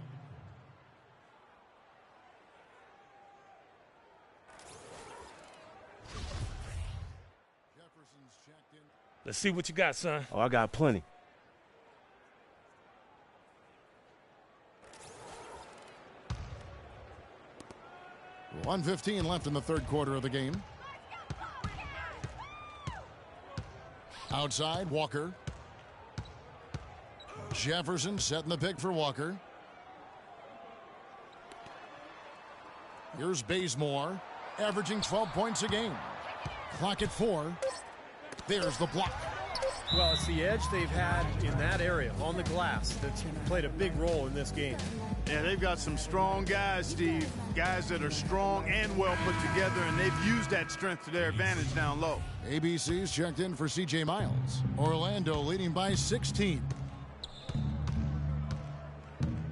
Let's see what you got, son. Oh, I got plenty. .115 left in the third quarter of the game. Outside, Walker. Jefferson setting the pick for Walker. Here's Bazemore, averaging 12 points a game. Clock at 4. There's the block. Well, it's the edge they've had in that area on the glass that's played a big role in this game. Yeah, they've got some strong guys, Steve. Guys that are strong and well put together, and they've used that strength to their advantage down low. ABC's checked in for C.J. Miles. Orlando leading by 16.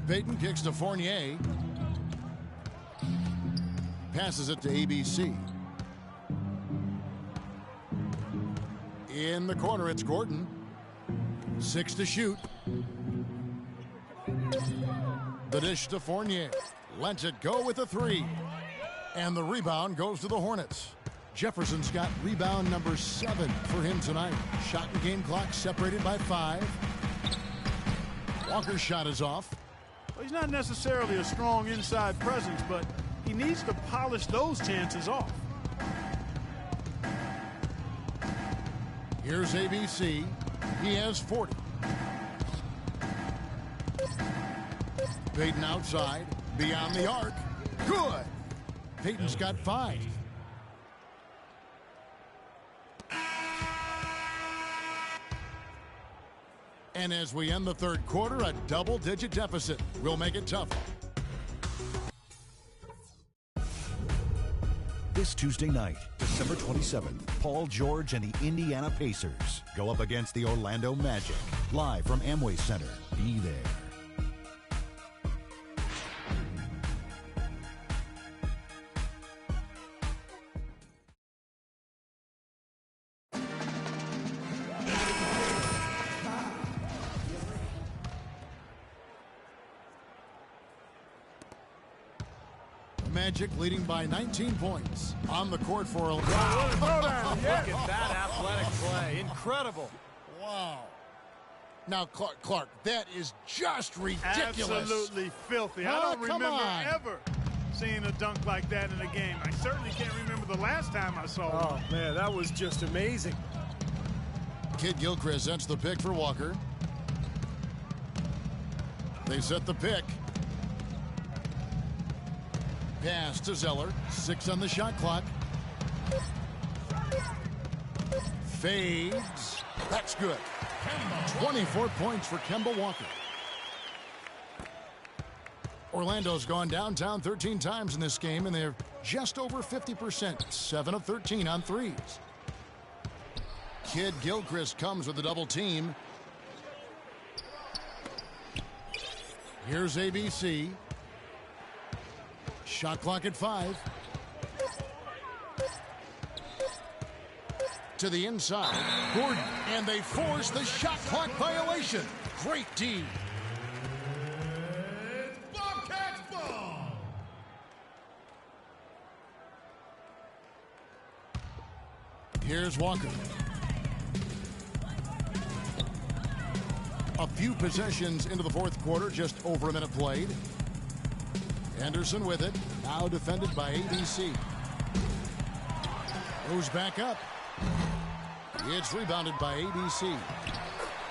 Peyton kicks to Fournier. Passes it to ABC. In the corner, it's Gordon. 6 to shoot. The dish to Fournier. Lets it go with a 3. And the rebound goes to the Hornets. Jefferson's got rebound number 7 for him tonight. Shot and game clock separated by 5. Walker's shot is off. Well, he's not necessarily a strong inside presence, but he needs to polish those chances off. Here's ABC. He has 40. Peyton outside. Beyond the arc. Good. Peyton's got 5. And as we end the third quarter, a double-digit deficit will make it tough. This Tuesday night, December 27th, Paul George and the Indiana Pacers go up against the Orlando Magic. Live from Amway Center. Be there. Magic leading by 19 points on the court for Orlando. Wow. Look at that athletic play. Incredible. Wow. Now, Clark, that is just ridiculous. Absolutely filthy. I don't remember ever seeing a dunk like that in a game. I certainly can't remember the last time I saw one. Oh, man, that was just amazing. Kid Gilchrist sets the pick for Walker. They set the pick. Pass to Zeller. 6 on the shot clock. Fades. That's good. 24 points for Kemba Walker. Orlando's gone downtown 13 times in this game, and they're just over 50%. 7 of 13 on threes. Kid Gilchrist comes with a double team. Here's ABC. Shot clock at 5. To the inside. Gordon. And they force the shot clock violation. Great D. Bobcats ball. Here's Walker. A few possessions into the fourth quarter, just over a minute played. Henderson with it, now defended by ABC. Goes back up. It's rebounded by ABC.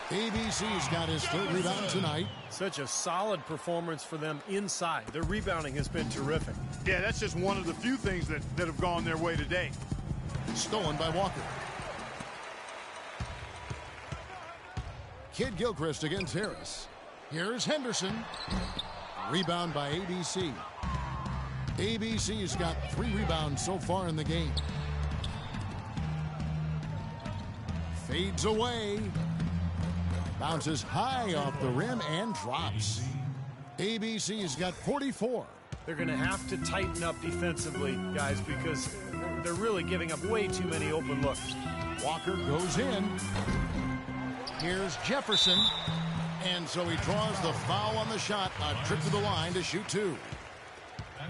ABC's got his third rebound tonight. Such a solid performance for them inside. Their rebounding has been terrific. Yeah, that's just one of the few things that have gone their way today. Stolen by Walker. Kid Gilchrist against Harris. Here's Henderson. Rebound by ABC. ABC's got 3 rebounds so far in the game. Fades away. Bounces high off the rim and drops. ABC's got 44. They're going to have to tighten up defensively, guys, because they're really giving up way too many open looks. Walker goes in. Here's Jefferson. And so he draws the foul on the shot. A trip to the line to shoot two.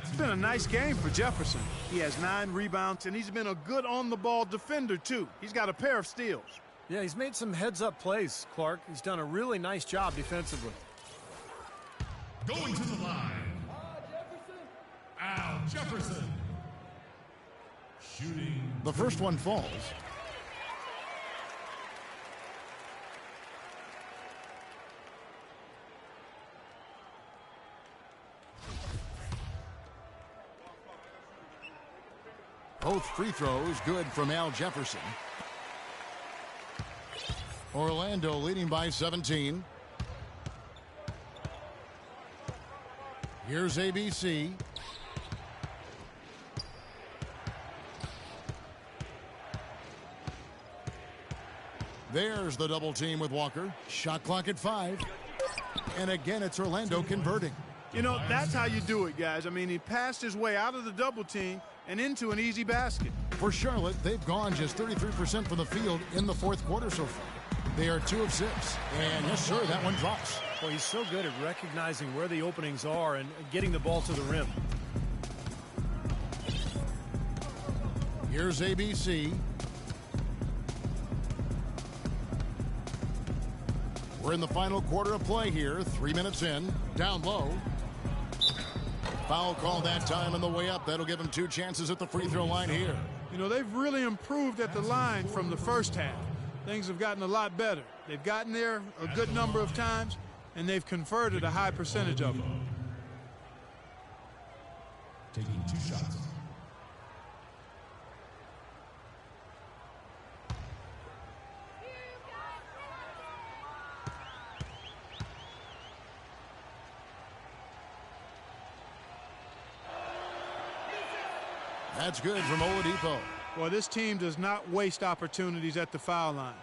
It's been a nice game for Jefferson. He has 9 rebounds, and he's been a good on-the-ball defender, too. He's got a pair of steals. Yeah, he's made some heads-up plays, Clark. He's done a really nice job defensively. Going to the line, Al Jefferson. Shooting. The first one falls. Both free throws good from Al Jefferson. Orlando leading by 17. Here's ABC. There's the double team with Walker. Shot clock at 5. And again, it's Orlando converting. You know, that's how you do it, guys. I mean, he passed his way out of the double team and into an easy basket. For Charlotte, they've gone just 33% from the field in the fourth quarter so far. They are 2 of 6. And yes, sir, that one drops. Well, he's so good at recognizing where the openings are and getting the ball to the rim. Here's ABC. We're in the final quarter of play here. 3 minutes in. Down low. Foul call that time on the way up. That'll give him 2 chances at the free throw line here. You know, they've really improved at the line from the first half. Things have gotten a lot better. They've gotten there a good number of times, and they've converted a high percentage of them. Taking 2 shots. That's good from Oladipo. Well, this team does not waste opportunities at the foul line.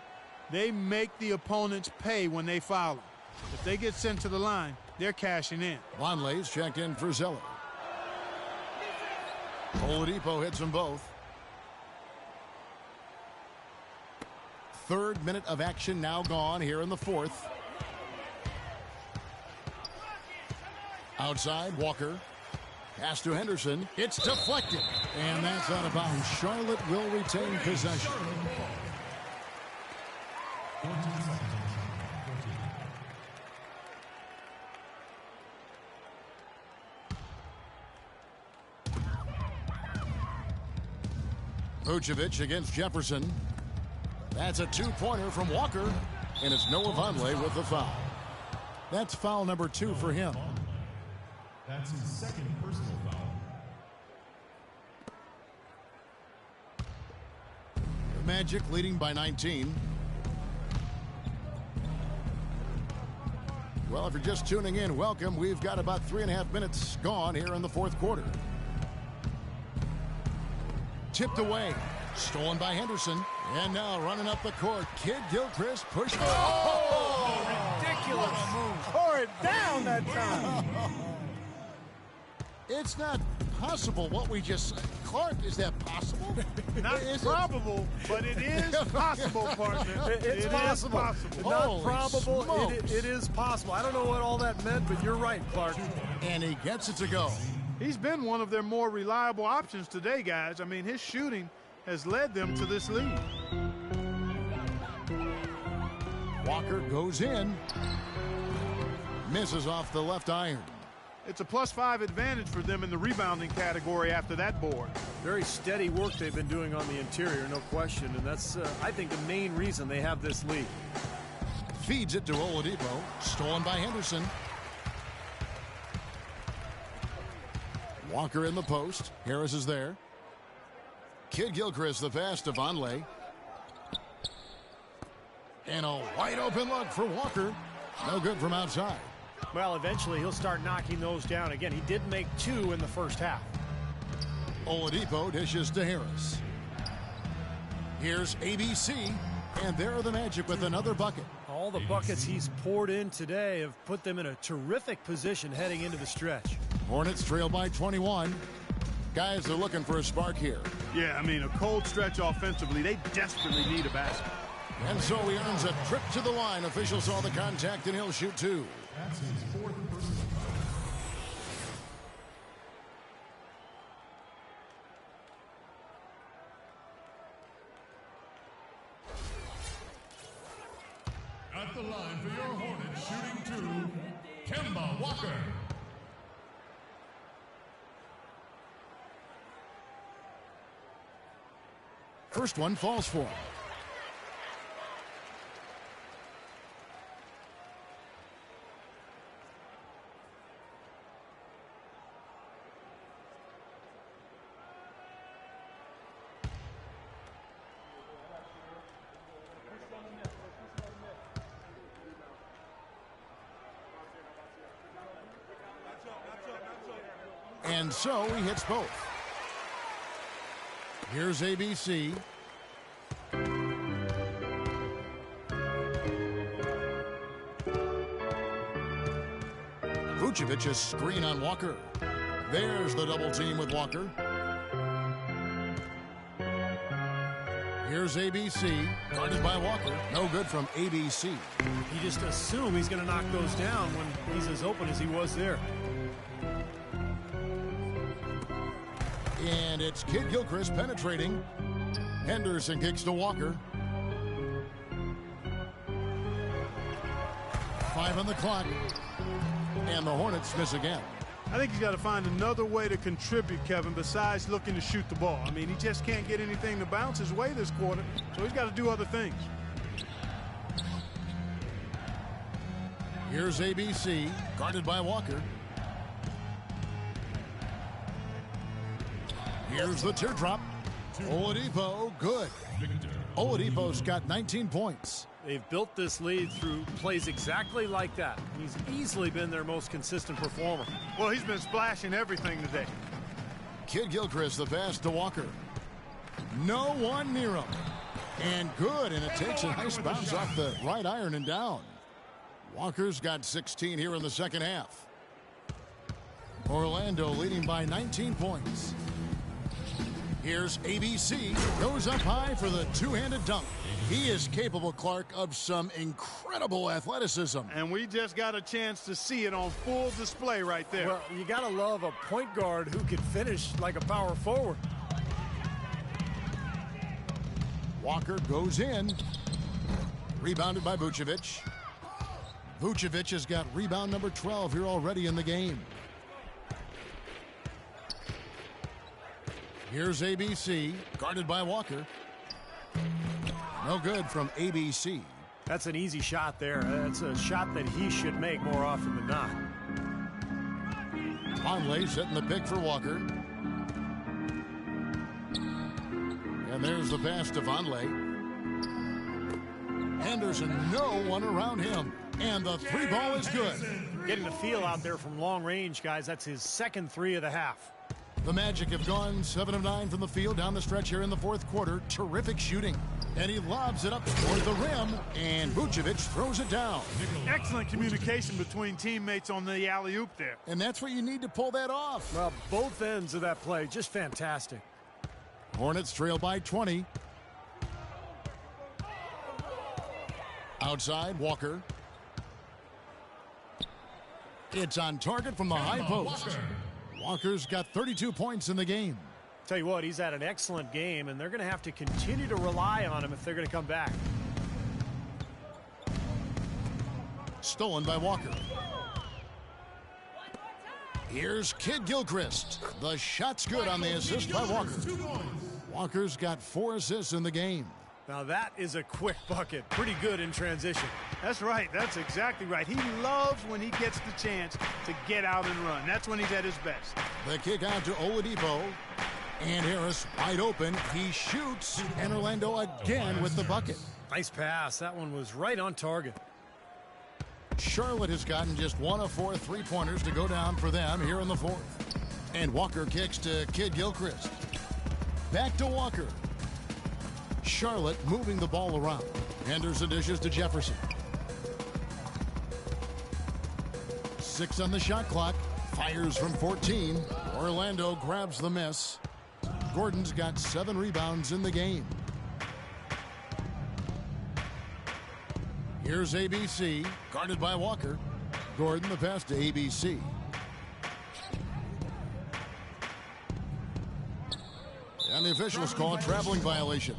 They make the opponents pay when they foul them. If they get sent to the line, they're cashing in. Vonleh's checked in for Zeller. Oladipo hits them both. 3rd minute of action now gone here in the 4th. Outside, Walker. Pass to Henderson. It's deflected. And that's out of bounds. Charlotte will retain possession. Vucevic against Jefferson. That's a 2-pointer from Walker. And it's Noah Vonleh with the foul. That's foul number 2 for him. That's his 2nd personal foul. The Magic leading by 19. Well, if you're just tuning in, welcome. We've got about 3.5 minutes gone here in the 4th quarter. Tipped away. Stolen by Henderson. And now running up the court. Kid Gilchrist pushed. Oh, ridiculous. Tore it down that time. It's not possible what we just said. Clark, is that possible? Not probable, but it is possible, partner. It's possible. Not probable. It is possible. I don't know what all that meant, but you're right, Clark. And he gets it to go. He's been one of their more reliable options today, guys. I mean, his shooting has led them to this lead. Walker goes in. Misses off the left iron. It's a +5 advantage for them in the rebounding category after that board. Very steady work they've been doing on the interior, no question. And that's, I think, the main reason they have this lead. Feeds it to Oladipo. Stolen by Henderson. Walker in the post. Harris is there. Kid Gilchrist the pass to Vonleh. And a wide open look for Walker. No good from outside. Well, eventually he'll start knocking those down again. He did make 2 in the first half. Oladipo dishes to Harris. Here's ABC. And there are the Magic with another bucket. All the buckets he's poured in today have put them in a terrific position heading into the stretch. Hornets trail by 21. Guys, they're looking for a spark here. Yeah, I mean, a cold stretch offensively. They desperately need a basket. And so he earns a trip to the line. Officials saw the contact, and he'll shoot two. That's his fourth personal foul. At the line for your Hornets, shooting two, Kemba Walker. First one falls for him. And so he hits both. Here's ABC. Vucevic's screen on Walker. There's the double team with Walker. Here's ABC, guarded by Walker. No good from ABC. You just assume he's going to knock those down when he's as open as he was there. And it's Kid Gilchrist penetrating. Henderson kicks to Walker. 5 on the clock. And the Hornets miss again. I think he's got to find another way to contribute, Kevin, besides looking to shoot the ball. I mean, he just can't get anything to bounce his way this quarter, so he's got to do other things. Here's ABC, guarded by Walker. Here's the teardrop. Oladipo, good. Oladipo's got 19 points. They've built this lead through plays exactly like that. He's easily been their most consistent performer. Well, he's been splashing everything today. Kid Gilchrist, the pass to Walker. No one near him. And good, and it takes a nice bounce off the right iron and down. Walker's got 16 here in the second half. Orlando leading by 19 points. Here's ABC, goes up high for the two-handed dunk. He is capable, Clark, of some incredible athleticism. And we just got a chance to see it on full display right there. Well, you got to love a point guard who can finish like a power forward. Walker goes in. Rebounded by Vucevic. Vucevic has got rebound number 12 here already in the game. Here's ABC, guarded by Walker. No good from ABC. That's an easy shot there. That's a shot that he should make more often than not. Conley setting the pick for Walker. And there's the pass to Conley. Henderson, no one around him. And the three ball is good. Getting the feel out there from long range, guys. That's his second three of the half. The Magic have gone 7 of 9 from the field down the stretch here in the fourth quarter. Terrific shooting. And he lobs it up toward the rim, and Vucevic throws it down. Excellent communication between teammates on the alley-oop there. And that's what you need to pull that off. Well, both ends of that play, just fantastic. Hornets trail by 20. Outside, Walker. It's on target from the high post. Walker's got 32 points in the game. Tell you what, he's had an excellent game, and they're going to have to continue to rely on him if they're going to come back. Stolen by Walker. Here's Kid Gilchrist. The shot's good on the assist by Walker. Walker's got 4 assists in the game. Now that is a quick bucket. Pretty good in transition. That's right. That's exactly right. He loves when he gets the chance to get out and run. That's when he's at his best. The kick out to Oladipo. And Harris wide open. He shoots. And Orlando again with the bucket. Nice pass. That one was right on target. Charlotte has gotten just 1 of 4 three-pointers to go down for them here in the fourth. And Walker kicks to Kid Gilchrist. Back to Walker. Charlotte moving the ball around. Henderson dishes to Jefferson. 6 on the shot clock. Fires from 14. Orlando grabs the miss. Gordon's got 7 rebounds in the game. Here's ABC, guarded by Walker. Gordon the pass to ABC. And the officials call a traveling violation.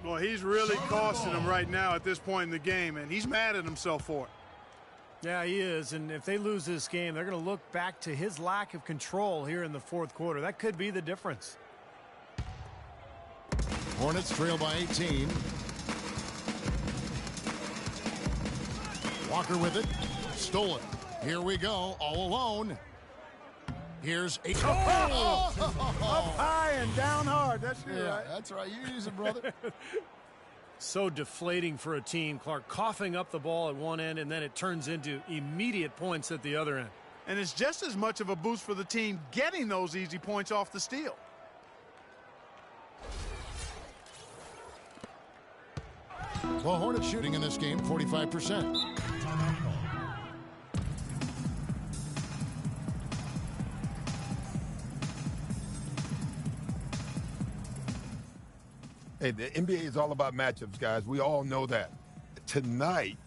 Well, he's really costing him right now at this point in the game, and he's mad at himself for it. Yeah, he is, and if they lose this game, they're going to look back to his lack of control here in the fourth quarter. That could be the difference. Hornets trail by 18. Walker with it. Stole it. Here we go, all alone. Here's a... Up high and down hard. That's right. That's right. You use it, brother. So deflating for a team, Clark, coughing up the ball at one end, and then it turns into immediate points at the other end. And it's just as much of a boost for the team getting those easy points off the steal. Well, Hornets shooting in this game, 45%. Hey, the NBA is all about matchups, guys. We all know that. Tonight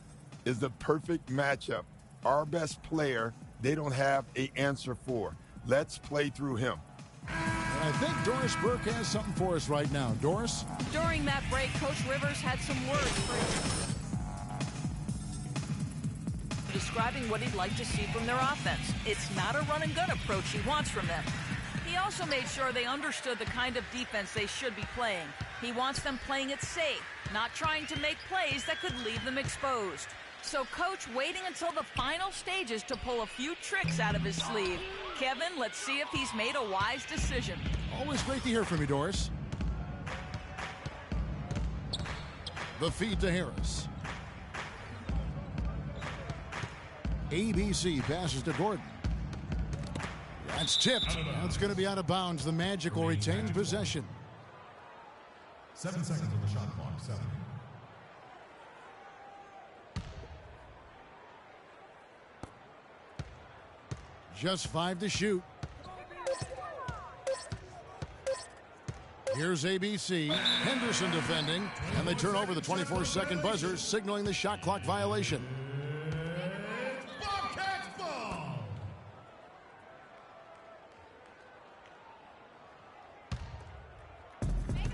is the perfect matchup. Our best player, they don't have an answer for. Let's play through him. And I think Doris Burke has something for us right now. Doris? During that break, Coach Rivers had some words for describing what he'd like to see from their offense. It's not a run-and-gun approach he wants from them. He also made sure they understood the kind of defense they should be playing. He wants them playing it safe, not trying to make plays that could leave them exposed. So Coach waiting until the final stages to pull a few tricks out of his sleeve. Kevin, let's see if he's made a wise decision. Always great to hear from you, Doris. The feed to Harris. ABC passes to Gordon. That's tipped. That's going to be out of bounds. The Magic will retain possession. 7 seconds on the shot clock. 7. Just 5 to shoot. Here's ABC. Henderson defending. And they turn over the 24-second buzzer, signaling the shot clock violation.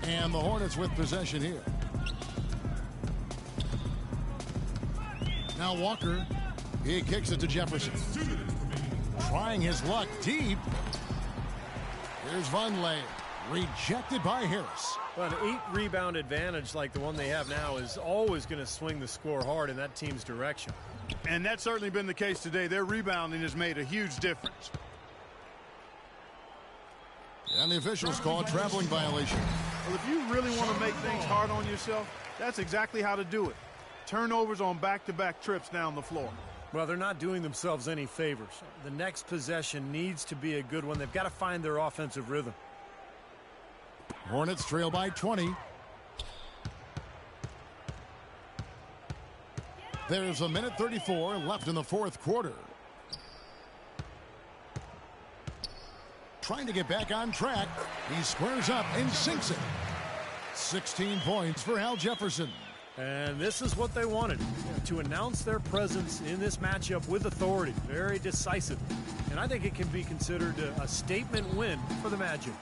And the Hornets with possession here. Now Walker. He kicks it to Jefferson. Trying his luck deep. Here's Vonleh. Rejected by Harris. Well, an 8-rebound advantage like the one they have now is always going to swing the score hard in that team's direction. And that's certainly been the case today. Their rebounding has made a huge difference. And the officials call a traveling violation. Well, if you really want to make things hard on yourself, that's exactly how to do it. Turnovers on back-to-back trips down the floor. Well, they're not doing themselves any favors. The next possession needs to be a good one. They've got to find their offensive rhythm. Hornets trail by 20. There's a minute 34 left in the fourth quarter. Trying to get back on track. He squares up and sinks it. 16 points for Al Jefferson. And this is what they wanted, to announce their presence in this matchup with authority. Very decisive. And I think it can be considered a statement win for the Magic.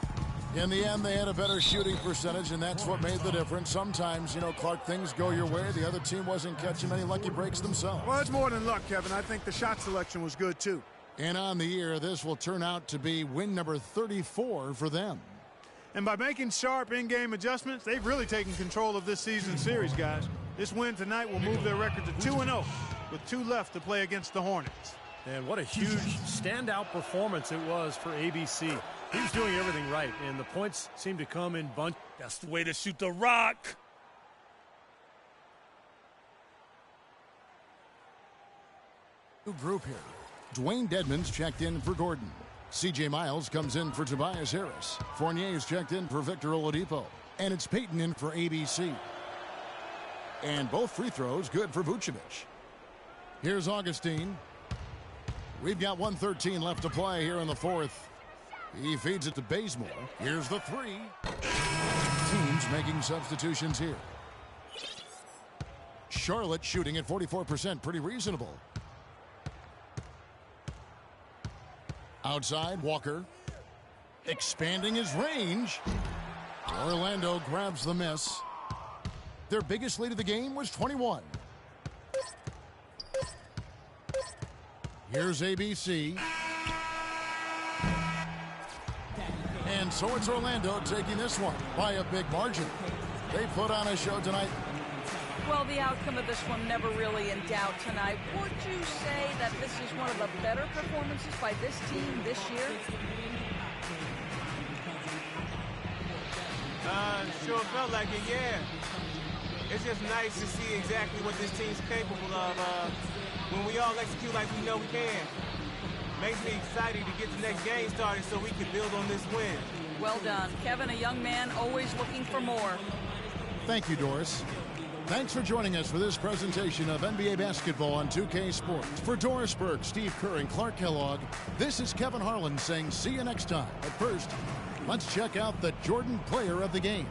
In the end, they had a better shooting percentage, and that's what made the difference. Sometimes, you know, Clark, things go your way. The other team wasn't catching many lucky breaks themselves. Well, it's more than luck, Kevin. I think the shot selection was good, too. And on the year, this will turn out to be win number 34 for them. And by making sharp in-game adjustments, they've really taken control of this season series, guys. This win tonight will move their record to 2-0 with 2 left to play against the Hornets. And what a huge standout performance it was for ABC. He was doing everything right, and the points seemed to come in bunch. That's the way to shoot the rock. New group here. Dwayne Dedmon's checked in for Gordon. C.J. Miles comes in for Tobias Harris. Fournier's checked in for Victor Oladipo. And it's Peyton in for ABC. And both free throws good for Vucevic. Here's Augustine. We've got 1:13 left to play here in the fourth. He feeds it to Bazemore. Here's the three. Teams making substitutions here. Charlotte shooting at 44%, pretty reasonable. Outside, Walker. Expanding his range. Orlando grabs the miss. Their biggest lead of the game was 21. Here's ABC. And so it's Orlando taking this one by a big margin. They put on a show tonight. Well, the outcome of this one never really in doubt tonight. Would you say that this is one of the better performances by this team this year? Sure felt like it, yeah. It's just nice to see exactly what this team's capable of when we all execute like we know we can. Makes me excited to get the next game started so we can build on this win. Well done. Kevin, a young man, always looking for more. Thank you, Doris. Thanks for joining us for this presentation of NBA basketball on 2K Sports. For Doris Burke, Steve Kerr, and Clark Kellogg, this is Kevin Harlan saying see you next time. But first, let's check out the Jordan player of the game.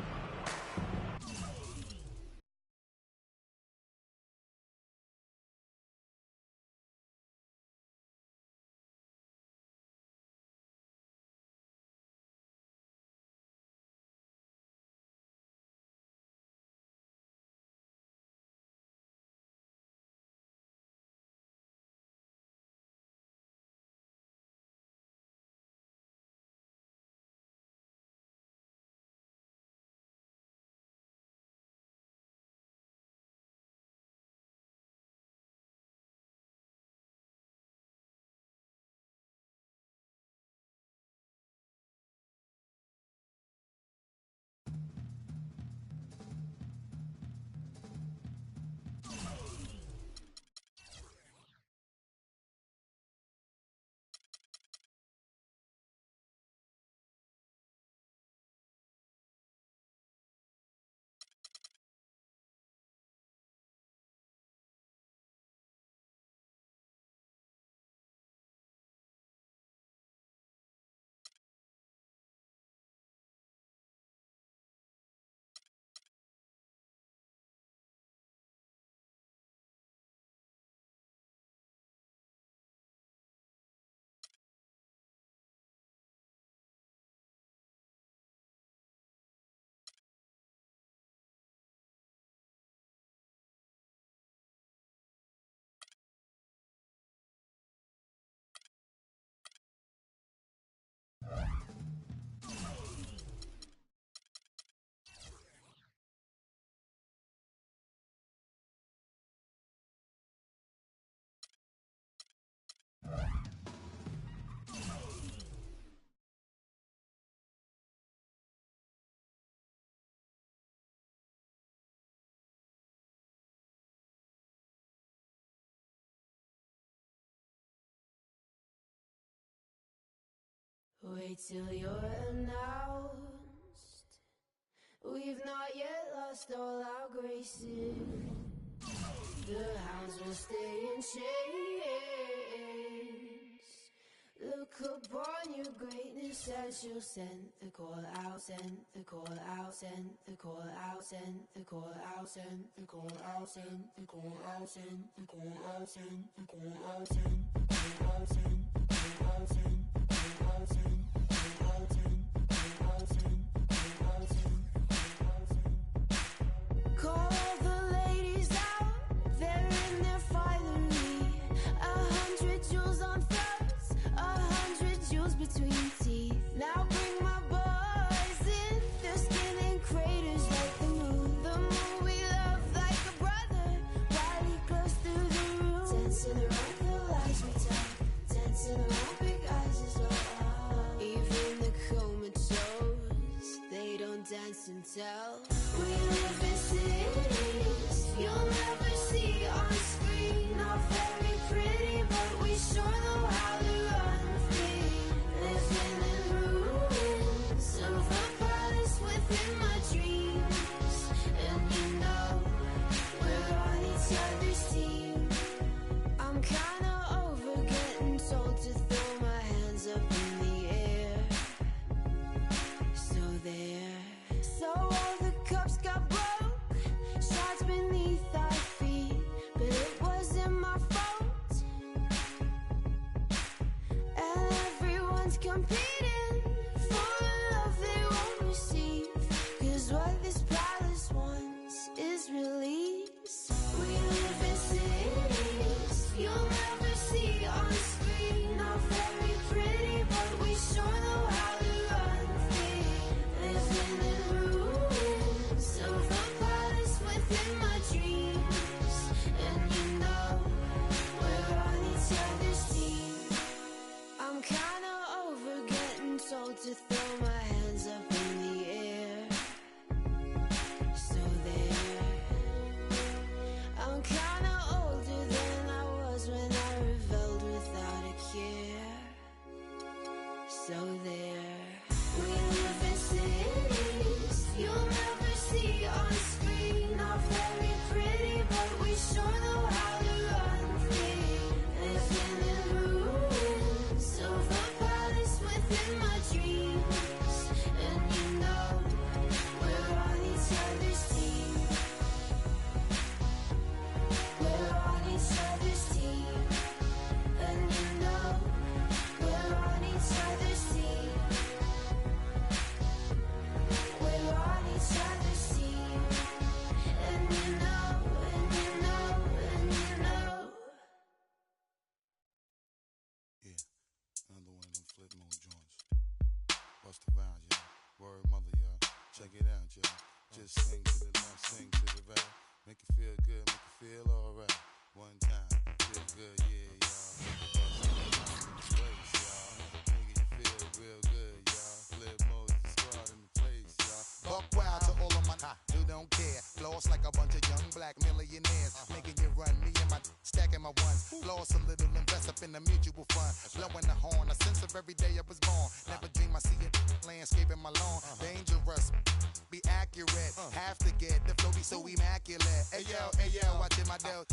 Wait till you're announced. We've not yet lost all our graces. The hounds will stay in chains. Look upon your greatness as you'll send the call out, send the call out, send the call out, send the call out, send the call out, send the call out, send the call out, send the call out, send the call out, send the call out, send. Call the ladies out, they're in their finery. 100 jewels on throats, 100 jewels between teeth. Now bring my boys in, their skin in craters like the moon. The moon we love like a brother, while he glows through the room. Dancing around the lies we tell, dancing around big eyes as well. Even the comatose, they don't dance and tell. We live in cities you'll never see on screen. Not very pretty, but we sure know how to run free. Living in ruins of a palace within my dreams. And you know, there. So all the cups got broke, shards beneath our feet, but it wasn't my fault. And everyone's competing for love they won't receive, 'cause what this palace wants is release. We live in cities you'll never see on screen, not very pretty, but we sure know how to run free. Living in ruins of a palace within my dreams, and you know we're on each other's team. I'm kinda over getting told to throw my hands up in the air. So there, I'm kinda older than I was when I rebelled without a care. So there, we live in cities you'll never see on screen, not very pretty, but we sure know how to run free. Living in ruins of a palace within my dreams, and you know we're on each other's team. We're on each other's team, and you know we're on each other's team. We're on each other's team, and you know, and you know, and you know. Yeah, another one of them flip mode joints. Bust the vibes, y'all. Word mother, y'all. Check it out, y'all. Just sing to the left, sing to the right. Make it feel good, make it feel alright. One time, feel good, yeah, y'all. Place, y'all. Nigga, you feel real good, y'all. Flip mode, the squad in the place, y'all. Buck wild to all of my who don't care. Floss like a bunch of young black millionaires. Making you run, me and my stacking my ones. Floss a little, invest up in the mutual fund. Blowing the horn, a sense of every day I was born. Never dream I see it landscaping my lawn. Dangerous, be accurate. Have to get the flow be so immaculate. Hey yo, watching my del.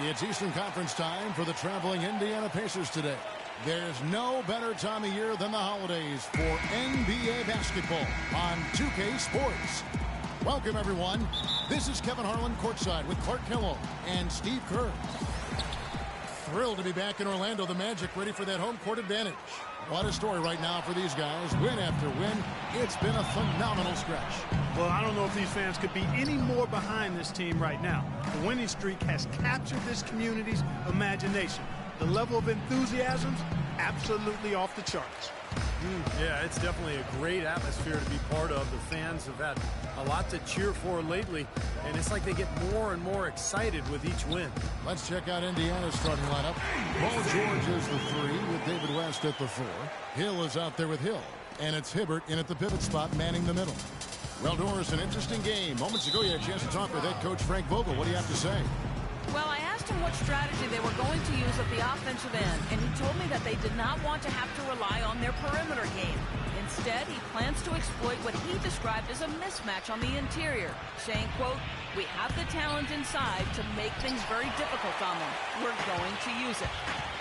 It's Eastern Conference time for the traveling Indiana Pacers today. There's no better time of year than the holidays for NBA basketball on 2K Sports. Welcome, everyone. This is Kevin Harlan courtside with Clark Kellogg and Steve Kerr. Thrilled to be back in Orlando. The Magic ready for that home court advantage. What a story right now for these guys. Win after win. It's been a phenomenal stretch. Well, I don't know if these fans could be any more behind this team right now. The winning streak has captured this community's imagination. The level of enthusiasm's absolutely off the charts. Yeah, it's definitely a great atmosphere to be part of. The fans have had a lot to cheer for lately, and it's like they get more and more excited with each win. Let's check out Indiana's starting lineup. Paul George is the 3 with David West at the 4. Hill is out there with Hill, and it's Hibbert in at the pivot spot manning the middle. Well, Doris, an interesting game. Moments ago, you had a chance to talk with head coach Frank Vogel. What do you have to say? Well, I asked him what strategy they were going to use at the offensive end, and he told me that they did not want to have to rely on their perimeter game. Instead, he plans to exploit what he described as a mismatch on the interior, saying, quote, "We have the talent inside to make things very difficult on them. We're going to use it."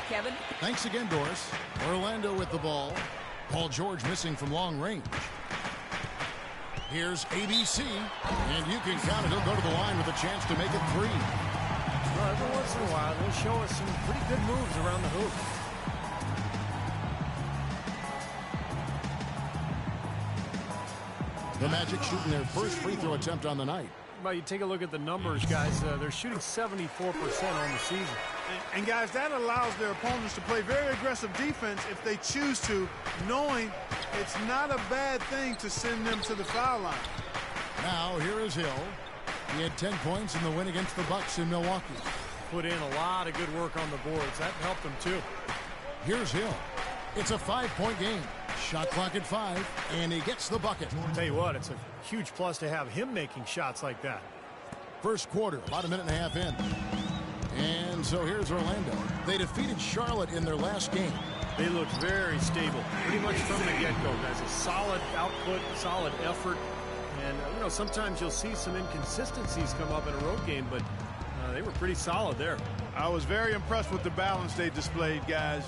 Kevin? Thanks again, Doris. Orlando with the ball. Paul George missing from long range. Here's ABC, and you can count it. He'll go to the line with a chance to make it 3. Every once in a while, they'll show us some pretty good moves around the hoop. The Magic shooting their first free throw attempt on the night. Well, you take a look at the numbers, guys. They're shooting 74% on the season. And guys, that allows their opponents to play very aggressive defense if they choose to, knowing it's not a bad thing to send them to the foul line. Now, here is Hill. He had 10 points in the win against the Bucks in Milwaukee. Put in a lot of good work on the boards. That helped them, too. Here's Hill. It's a 5-point game. Shot clock at 5, and he gets the bucket. I'll tell you what, it's a huge plus to have him making shots like that. First quarter, about a minute and a half in. And so here's Orlando. They defeated Charlotte in their last game. They looked very stable, pretty much from the get-go, guys. A solid output, solid effort. And, you know, sometimes you'll see some inconsistencies come up in a road game, but they were pretty solid there. I was very impressed with the balance they displayed, guys.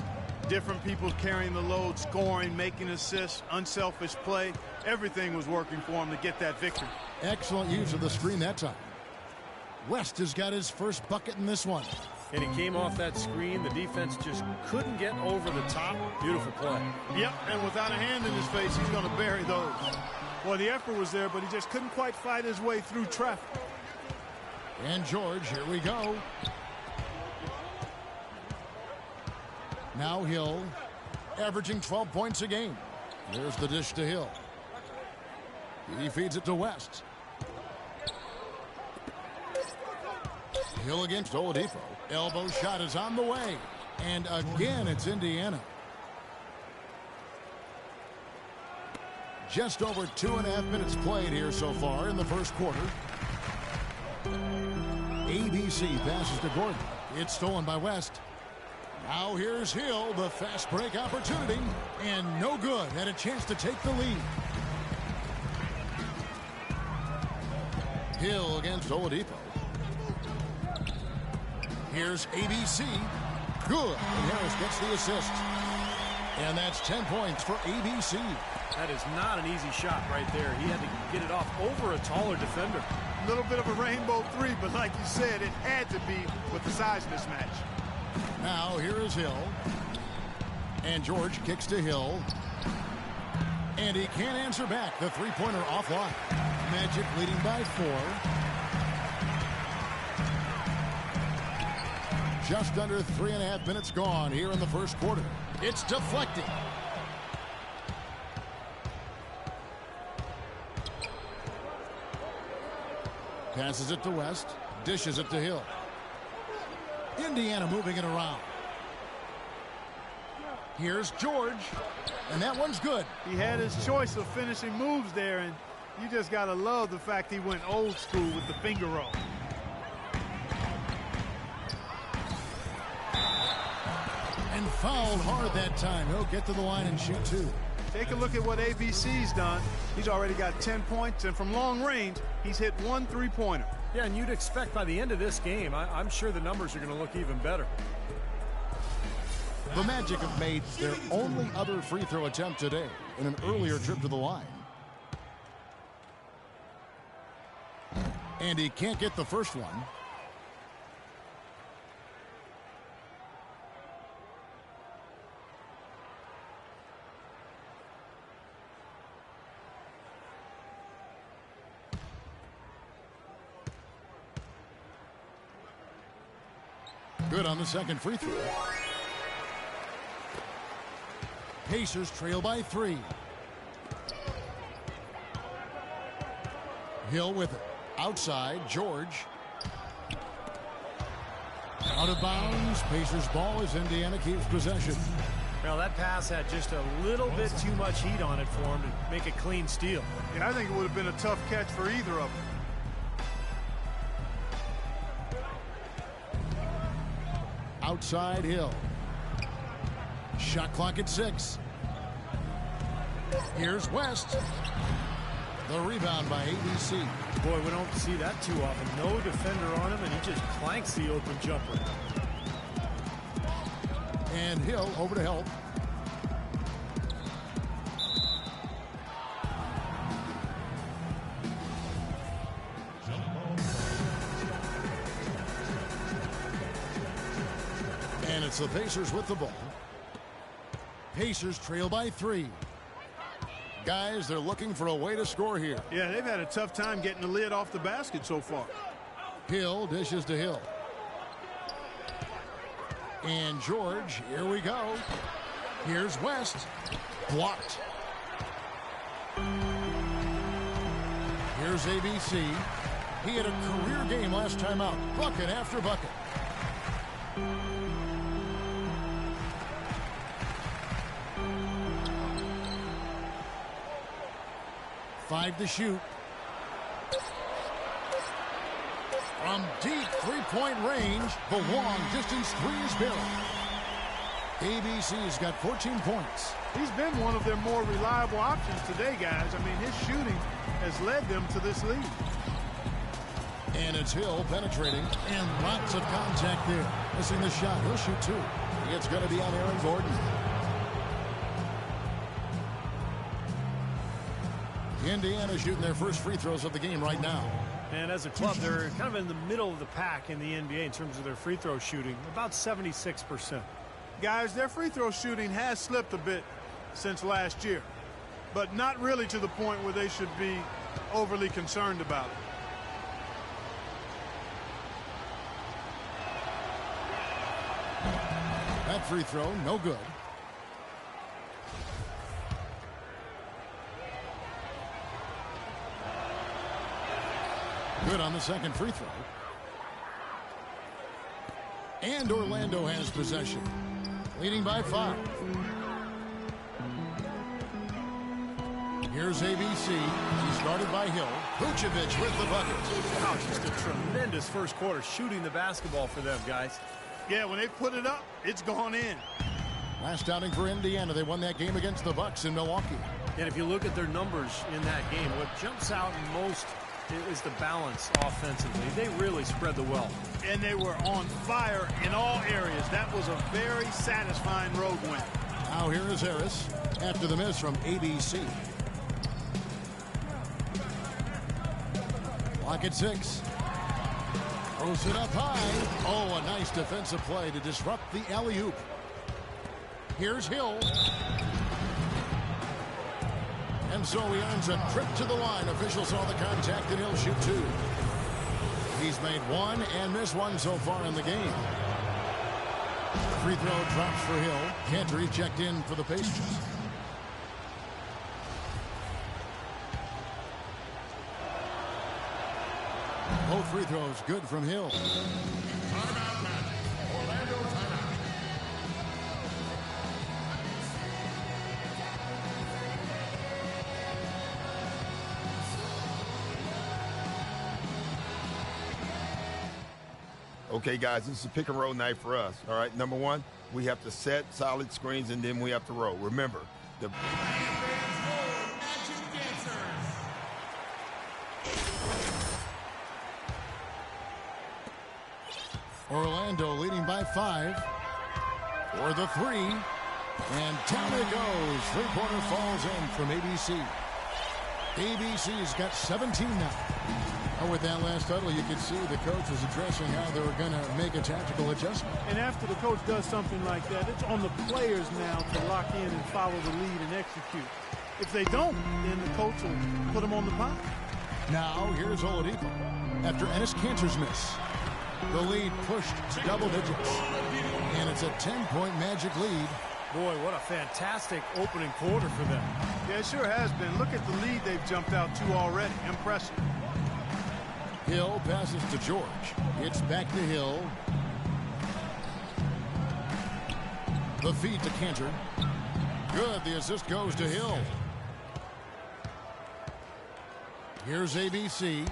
Different people carrying the load, scoring, making assists, unselfish play. Everything was working for them to get that victory. Excellent use of the screen that time. West has got his first bucket in this one. And he came off that screen. The defense just couldn't get over the top. Beautiful play. Yep, and without a hand in his face, he's going to bury those. Well, the effort was there, but he just couldn't quite fight his way through traffic. And George, here we go. Now Hill, averaging 12 points a game. There's the dish to Hill. He feeds it to West. Hill against Oladipo. Elbow shot is on the way. And again, it's Indiana. Just over 2.5 minutes played here so far in the first quarter. ABC passes to Gordon. It's stolen by West. Now here's Hill, the fast break opportunity, and no good. Had a chance to take the lead. Hill against Oladipo. Here's ABC. Good. And Harris gets the assist. And that's 10 points for ABC. That is not an easy shot right there. He had to get it off over a taller defender. A little bit of a rainbow three, but like you said, it had to be with the size mismatch. Now here is Hill. And George kicks to Hill. And he can't answer back. The three-pointer offline. Magic leading by 4. Just under 3.5 minutes gone here in the first quarter. It's deflected. Passes it to West. Dishes it to Hill. Indiana moving it around. Here's George. And that one's good. He had his choice of finishing moves there, and you just got to love the fact he went old school with the finger roll. And fouled hard that time. He'll get to the line and shoot 2. Take a look at what ABC's done. He's already got 10 points, and from long range, he's hit 1 3-pointer. Yeah, and you'd expect by the end of this game, I'm sure the numbers are going to look even better. The Magic have made their only other free throw attempt today in an earlier trip to the line. And he can't get the first one. Good on the second free throw. Pacers trail by 3. Hill with it. Outside, George. Out of bounds. Pacers ball as Indiana keeps possession. Well, that pass had just a little bit too much heat on it for him to make a clean steal. Yeah, I think it would have been a tough catch for either of them. Outside, Hill. Shot clock at 6. Here's West. The rebound by ABC. Boy, we don't see that too often. No defender on him, and he just clanks the open jumper. And Hill over to help. And it's the Pacers with the ball. Pacers trail by 3. Guys, they're looking for a way to score here. Yeah, they've had a tough time getting the lid off the basket so far. Hill dishes to Hill. And George, here we go. Here's West. Blocked. Here's ABC. He had a career game last time out. Bucket after bucket. Five to shoot. From deep three-point range, the long distance three is barrel. ABC's got 14 points. He's been one of their more reliable options today, guys. I mean, his shooting has led them to this lead. And it's Hill penetrating, and lots of contact there. Missing the shot. He'll shoot 2. It's going to be on Aaron Gordon. Indiana shooting their first free throws of the game right now. And as a club, they're kind of in the middle of the pack in the NBA in terms of their free throw shooting, about 76%. Guys, their free throw shooting has slipped a bit since last year, but not really to the point where they should be overly concerned about it. That free throw, no good. Good on the second free throw. And Orlando has possession. Leading by 5. Here's ABC. He's guarded by Hill. Vucevic with the bucket. Oh, just a tremendous first quarter shooting the basketball for them, guys. Yeah, when they put it up, it's gone in. Last outing for Indiana. They won that game against the Bucks in Milwaukee. And if you look at their numbers in that game, what jumps out most is the balance offensively. They really spread the wealth. And they were on fire in all areas. That was a very satisfying road win. Now here is Harris after the miss from ABC. Clock at 6. Throws it up high. Oh, a nice defensive play to disrupt the alley-oop. Here's Hill. And so he earns a trip to the line. Officials saw the contact, and he'll shoot 2. He's made 1 and missed 1 so far in the game. Free throw drops for Hill. Cantor checked in for the Pacers. Both free throws good from Hill. Timeout Magic. Orlando timeout. Okay, guys, this is a pick and roll night for us. All right, number 1, we have to set solid screens, and then we have to roll. Remember, the Orlando leading by 5. For the 3. And down it goes. Three-pointer falls in from ABC. ABC's got 17 now. Oh, with that last huddle, you could see the coach was addressing how they were going to make a tactical adjustment. And after the coach does something like that, it's on the players now to lock in and follow the lead and execute. If they don't, then the coach will put them on the pop. Now, here's Oladipo. After Enes Kanter's miss, the lead pushed to double digits. And it's a 10-point Magic lead. Boy, what a fantastic opening quarter for them. Yeah, it sure has been. Look at the lead they've jumped out to already. Impressive. Hill passes to George. It's back to Hill. The feed to Kanter. Good. The assist goes to Hill. Here's ABC.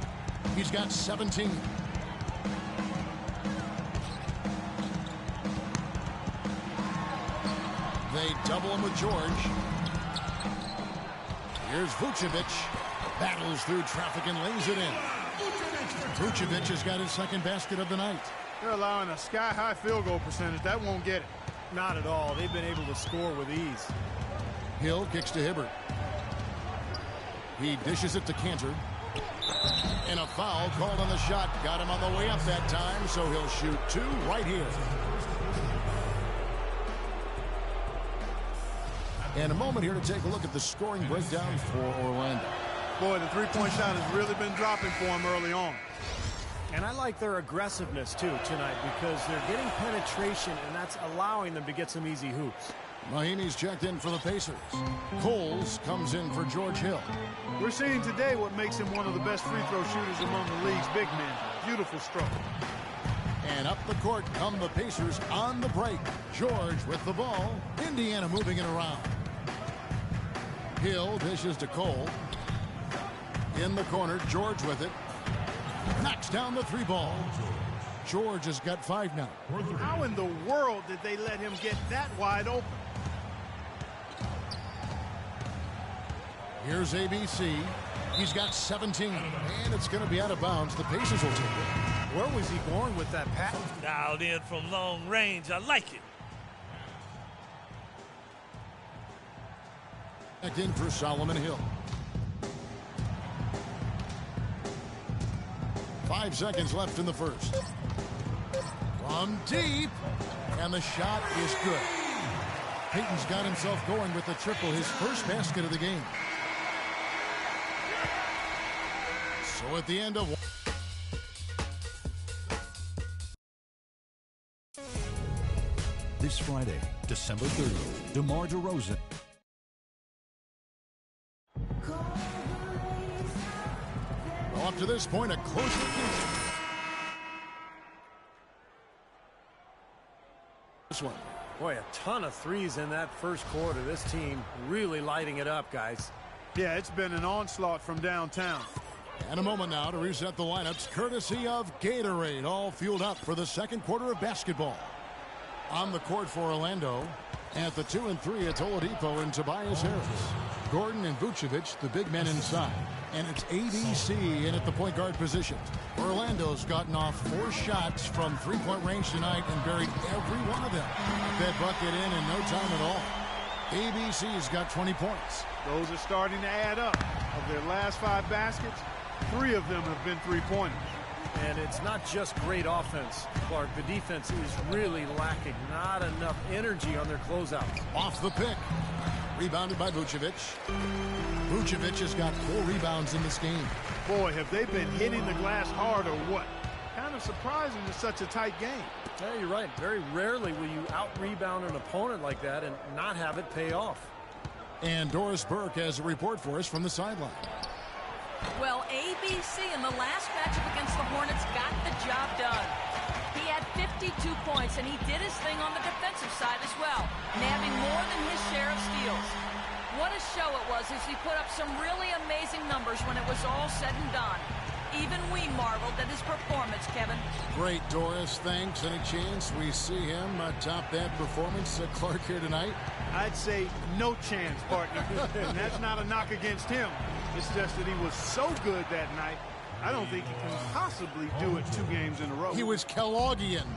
He's got 17. They double him with George. Here's Vucevic. Battles through traffic and lays it in. Vucevic has got his second basket of the night. They're allowing a sky-high field goal percentage. That won't get it. Not at all. They've been able to score with ease. Hill kicks to Hibbert. He dishes it to Kanter. And a foul called on the shot. Got him on the way up that time, so he'll shoot 2 right here. And a moment here to take a look at the scoring breakdown for Orlando. Boy, the three-point shot has really been dropping for him early on. And I like their aggressiveness, too, tonight, because they're getting penetration, and that's allowing them to get some easy hoops. Mahinmi's checked in for the Pacers. Coles comes in for George Hill. We're seeing today what makes him one of the best free throw shooters among the league's big men. Beautiful stroke. And up the court come the Pacers on the break. George with the ball. Indiana moving it around. Hill dishes to Cole. In the corner, George with it. Knocks down the 3 ball. George has got 5 now. How in the world did they let him get that wide open? Here's ABC. He's got 17. And it's going to be out of bounds. The Pacers will take it. Where was he going with that pass? Dialed in from long range. I like it. Back in for Solomon Hill. 5 seconds left in the first. From deep. And the shot is good. Payton's got himself going with the triple, his first basket of the game. So at the end of... This Friday, December 30th, DeMar DeRozan. Well, up to this point, a close location. This one. Boy, a ton of threes in that first quarter. This team really lighting it up, guys. Yeah, it's been an onslaught from downtown. And a moment now to reset the lineups, courtesy of Gatorade, all fueled up for the second quarter of basketball. On the court for Orlando, at the 2 and 3, it's Oladipo and Tobias Harris. Gordon and Vucevic, the big men inside. And it's ABC in at the point guard position. Orlando's gotten off 4 shots from three-point range tonight and buried every one of them. That bucket in no time at all. ABC's got 20 points. Those are starting to add up. Of their last 5 baskets, 3 of them have been three-pointers. And it's not just great offense, Clark. The defense is really lacking. Not enough energy on their closeout. Off the pick. Rebounded by Vucevic. Vucevic has got 4 rebounds in this game. Boy, have they been hitting the glass hard or what? Kind of surprising in such a tight game. Yeah, you're right. Very rarely will you out-rebound an opponent like that and not have it pay off. And Doris Burke has a report for us from the sideline. Well, ABC in the last matchup against the Hornets got the job done. He had 52 points, and he did his thing on the defensive side as well, nabbing more than his share of steals. What a show it was as he put up some really amazing numbers when it was all said and done. Even we marveled at his performance, Kevin. Great, Doris. Thanks. Any chance we see him top that performance, Clark, here tonight? I'd say no chance, partner. And that's not a knock against him. It's just that he was so good that night, I don't think he can possibly do it 2 games in a row. He was Kelloggian.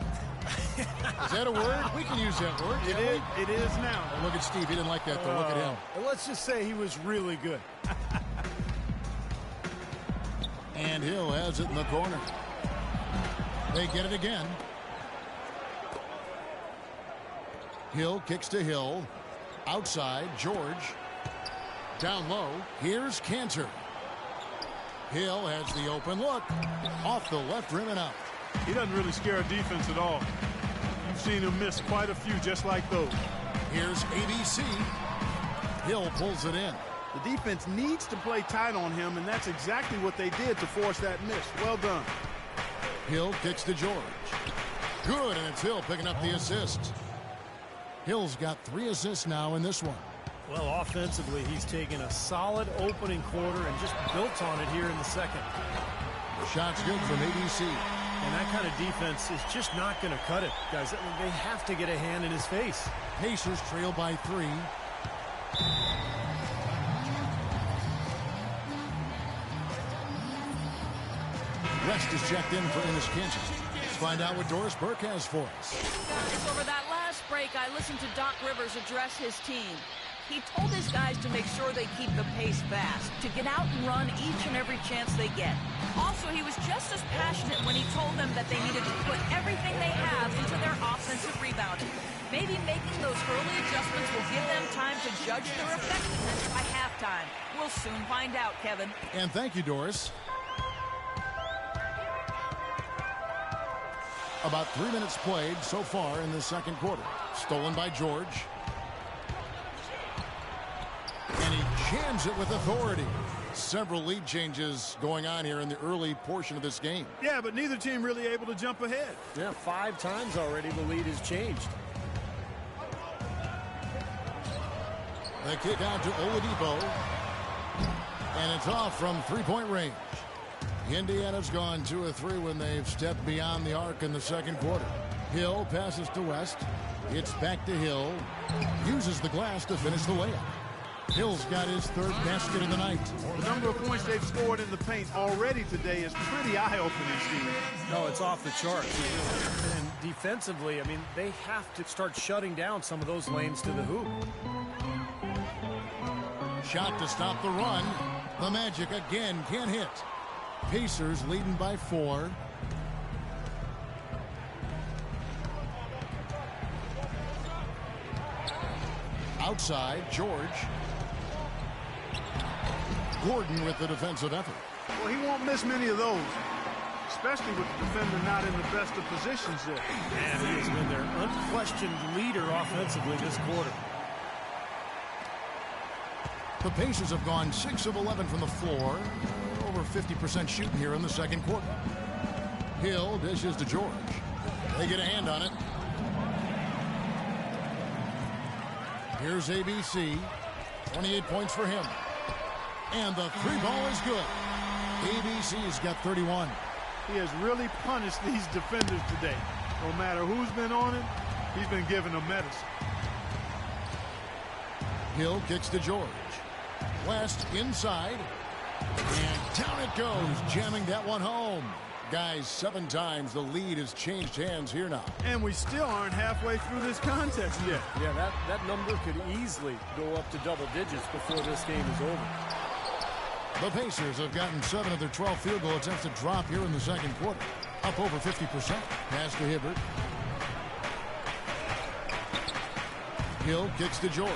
Is that a word? We can use that word. It is now. Oh, look at Steve. He didn't like that, though. Look at him. Let's just say he was really good. And Hill has it in the corner. They get it again. Hill kicks to Hill. Outside, George. Down low, here's Cantor. Hill has the open look. Off the left rim and out. He doesn't really scare a defense at all. You've seen him miss quite a few just like those. Here's ABC. Hill pulls it in. The defense needs to play tight on him, and that's exactly what they did to force that miss. Well done. Hill kicks to George. Good, and it's Hill picking up the assist. Hill's got 3 assists now in this one. Well, offensively, he's taken a solid opening quarter and just built on it here in the second. Shot's good from ABC. And that kind of defense is just not going to cut it, guys. They have to get a hand in his face. Pacers trail by 3. West is checked in for Ennis, Kansas. Let's find out what Doris Burke has for us. Guys, over that last break, I listened to Doc Rivers address his team. He told his guys to make sure they keep the pace fast, to get out and run each and every chance they get. Also, he was just as passionate when he told them that they needed to put everything they have into their offensive rebounding. Maybe making those early adjustments will give them time to judge their effectiveness by halftime. We'll soon find out, Kevin. And thank you, Doris. About 3 minutes played so far in the second quarter. Stolen by George. And he jams it with authority. Several lead changes going on here in the early portion of this game. Yeah, but neither team really able to jump ahead. Yeah, 5 times already the lead has changed. The kick out to Oladipo. And it's off from 3-point range. Indiana's gone 2 of 3 when they've stepped beyond the arc in the second quarter. Hill passes to West. It's back to Hill. Uses the glass to finish the layup. Hill's got his 3rd basket of the night. The number of points they've scored in the paint already today is pretty eye-opening, Steve. No, it's off the charts. And defensively, I mean, they have to start shutting down some of those lanes to the hoop. Shot to stop the run. The Magic again can't hit. Pacers leading by 4. Outside, George. Gordon with the defensive effort. Well, he won't miss many of those, especially with the defender not in the best of positions there. And he has been their unquestioned leader offensively this quarter. The Pacers have gone 6 of 11 from the floor. Over 50% shooting here in the second quarter. Hill dishes to George. They get a hand on it. Here's ABC. 28 points for him. And the 3 ball is good. ABC's got 31. He has really punished these defenders today. No matter who's been on him, he's been giving them medicine. Hill kicks to George. West inside. And down it goes, jamming that one home. Guys, 7 times the lead has changed hands here now. And we still aren't halfway through this contest yet. Yeah, that number could easily go up to double digits before this game is over. The Pacers have gotten 7 of their 12 field goal attempts to drop here in the second quarter. Up over 50%. Pass to Hibbert. Hill kicks to George.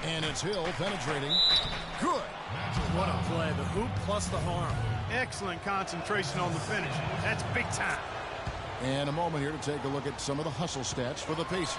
And it's Hill penetrating. Good. What a play. The hoop plus the harm. Excellent concentration on the finish. That's big time. And a moment here to take a look at some of the hustle stats for the Pacers.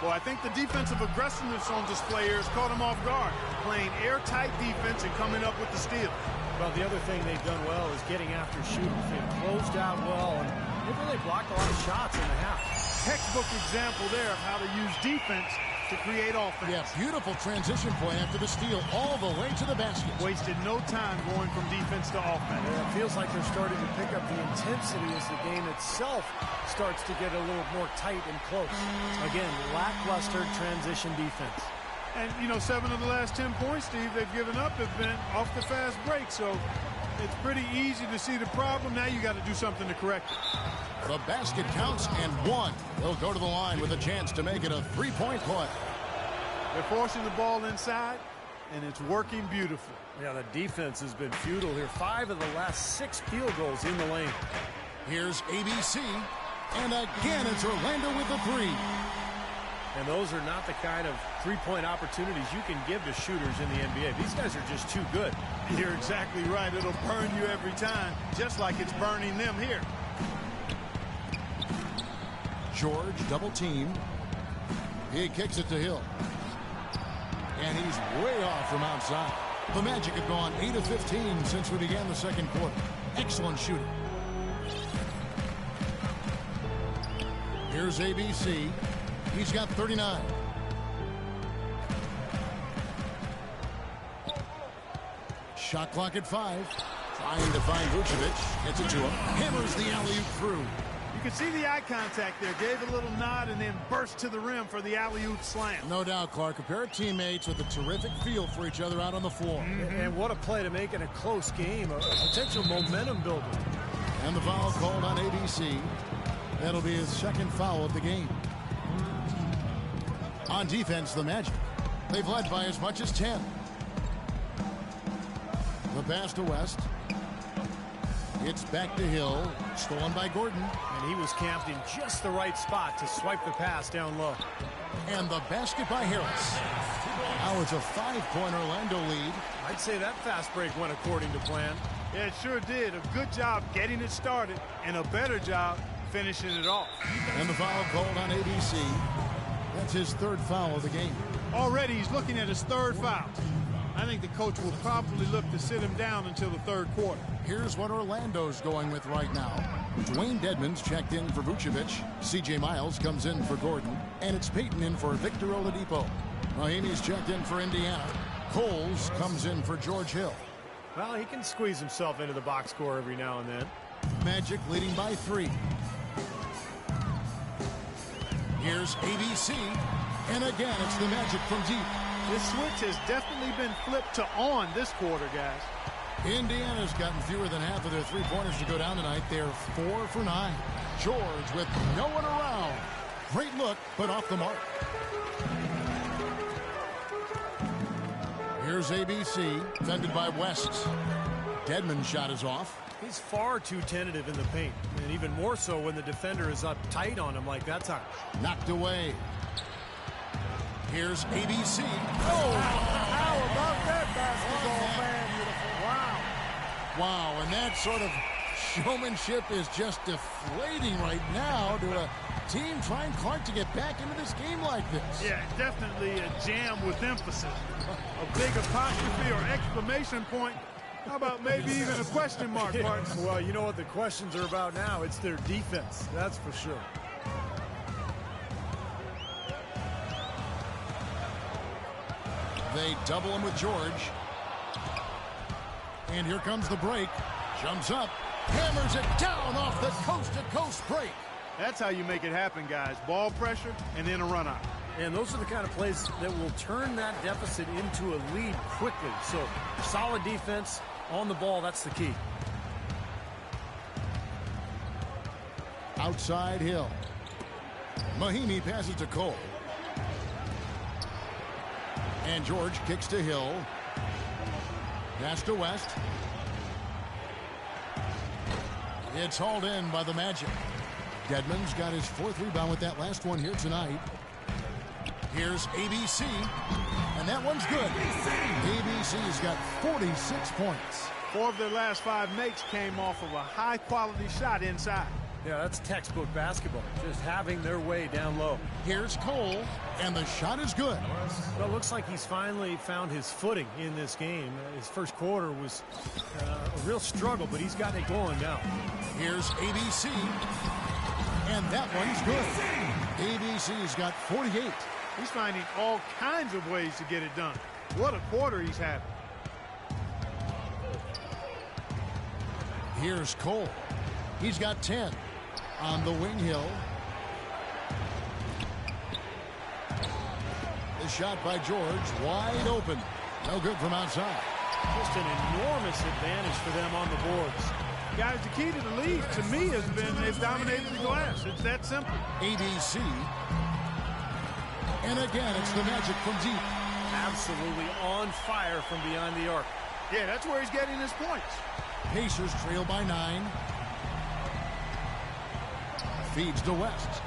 Well, I think the defensive aggressiveness on display here has caught him off guard. Playing airtight defense and coming up with the steal. Well, the other thing they've done well is getting after shooters. They've closed out well, and they've really blocked a lot of shots in the half. Textbook example there of how to use defense to create offense. Yeah, beautiful transition point after the steal all the way to the basket. Wasted no time going from defense to offense. Yeah, it feels like they're starting to pick up the intensity as the game itself starts to get a little more tight and close. Again, lackluster transition defense. And, you know, 7 of the last 10 points, Steve, they've given up have been off the fast break. So it's pretty easy to see the problem. Now you got to do something to correct it. The basket counts and one. He'll go to the line with a chance to make it a three-point play. They're forcing the ball inside, and it's working beautifully. Yeah, the defense has been futile here. 5 of the last 6 field goals in the lane. Here's ABC, and again it's Orlando with a three. And those are not the kind of three-point opportunities you can give to shooters in the NBA. These guys are just too good. You're exactly right. It'll burn you every time, just like it's burning them here. George double team. He kicks it to Hill. And he's way off from outside. The Magic have gone 8 of 15 since we began the second quarter. Excellent shooting. Here's ABC. He's got 39. Shot clock at 5. Trying to find Vucevic. Gets it to him. Hammers the alley-oop through. You can see the eye contact there. Gave a little nod and then burst to the rim for the alley-oop slam. No doubt, Clark. A pair of teammates with a terrific feel for each other out on the floor. And what a play to make it a close game. A potential momentum builder. And the foul called on ABC. That'll be his second foul of the game. On defense, the Magic. They've led by as much as 10. The pass to West. It's back to Hill. Stolen by Gordon. And he was camped in just the right spot to swipe the pass down low. And the basket by Harris. Now it's a 5-point Orlando lead. I'd say that fast break went according to plan. Yeah, it sure did. A good job getting it started and a better job finishing it off. And the foul called on ABC. That's his third foul of the game. Already he's looking at his third foul. I think the coach will probably look to sit him down until the third quarter. Here's what Orlando's going with right now. Dwayne Dedmon's checked in for Vucevic. C.J. Miles comes in for Gordon. And it's Peyton in for Victor Oladipo. Mahinmi's checked in for Indiana. Coles comes in for George Hill. Well, he can squeeze himself into the box score every now and then. Magic leading by 3. Here's ABC. And again, it's the Magic from deep. This switch has definitely been flipped to on this quarter, guys. Indiana's gotten fewer than half of their three-pointers to go down tonight. They're 4 for 9. George with no one around. Great look, but off the mark. Here's ABC, defended by West. Dedmon's shot is off. He's far too tentative in the paint, and even more so when the defender is up tight on him like that time. Knocked away. Here's ABC. Oh, how about that basketball, man? Wow. Wow, and that sort of showmanship is just deflating right now to a team trying, Clark, to get back into this game like this. Yeah, definitely a jam with emphasis. A big apostrophe or exclamation point. How about maybe even a question mark, Martin? Well, you know what the questions are about now. It's their defense, that's for sure. They double him with George. And here comes the break. Jumps up. Hammers it down off the coast-to-coast break. That's how you make it happen, guys. Ball pressure and then a run out. And those are the kind of plays that will turn that deficit into a lead quickly. So solid defense on the ball, that's the key. Outside Hill. Mahinmi passes to Cole. And George kicks to Hill. Pass to West. It's hauled in by the Magic. Dedmon's got his 4th rebound with that last one here tonight. Here's ABC. And that one's good. ABC's got 46 points. 4 of their last 5 makes came off of a high-quality shot inside. Yeah, that's textbook basketball. Just having their way down low. Here's Cole, and the shot is good. Well, it looks like he's finally found his footing in this game. His first quarter was a real struggle, but he's got it going now. Here's ABC, and that one's good. ABC's got 48. He's finding all kinds of ways to get it done. What a quarter he's having. Here's Cole. He's got 10 on the wing. Hill. The shot by George, wide open. No good from outside. Just an enormous advantage for them on the boards. Guys, the key to the lead, to me, has been they've dominated the glass. It's that simple. ABC. And again, it's the Magic from deep. Absolutely on fire from behind the arc. Yeah, that's where he's getting his points. Pacers trail by 9. Feeds to West.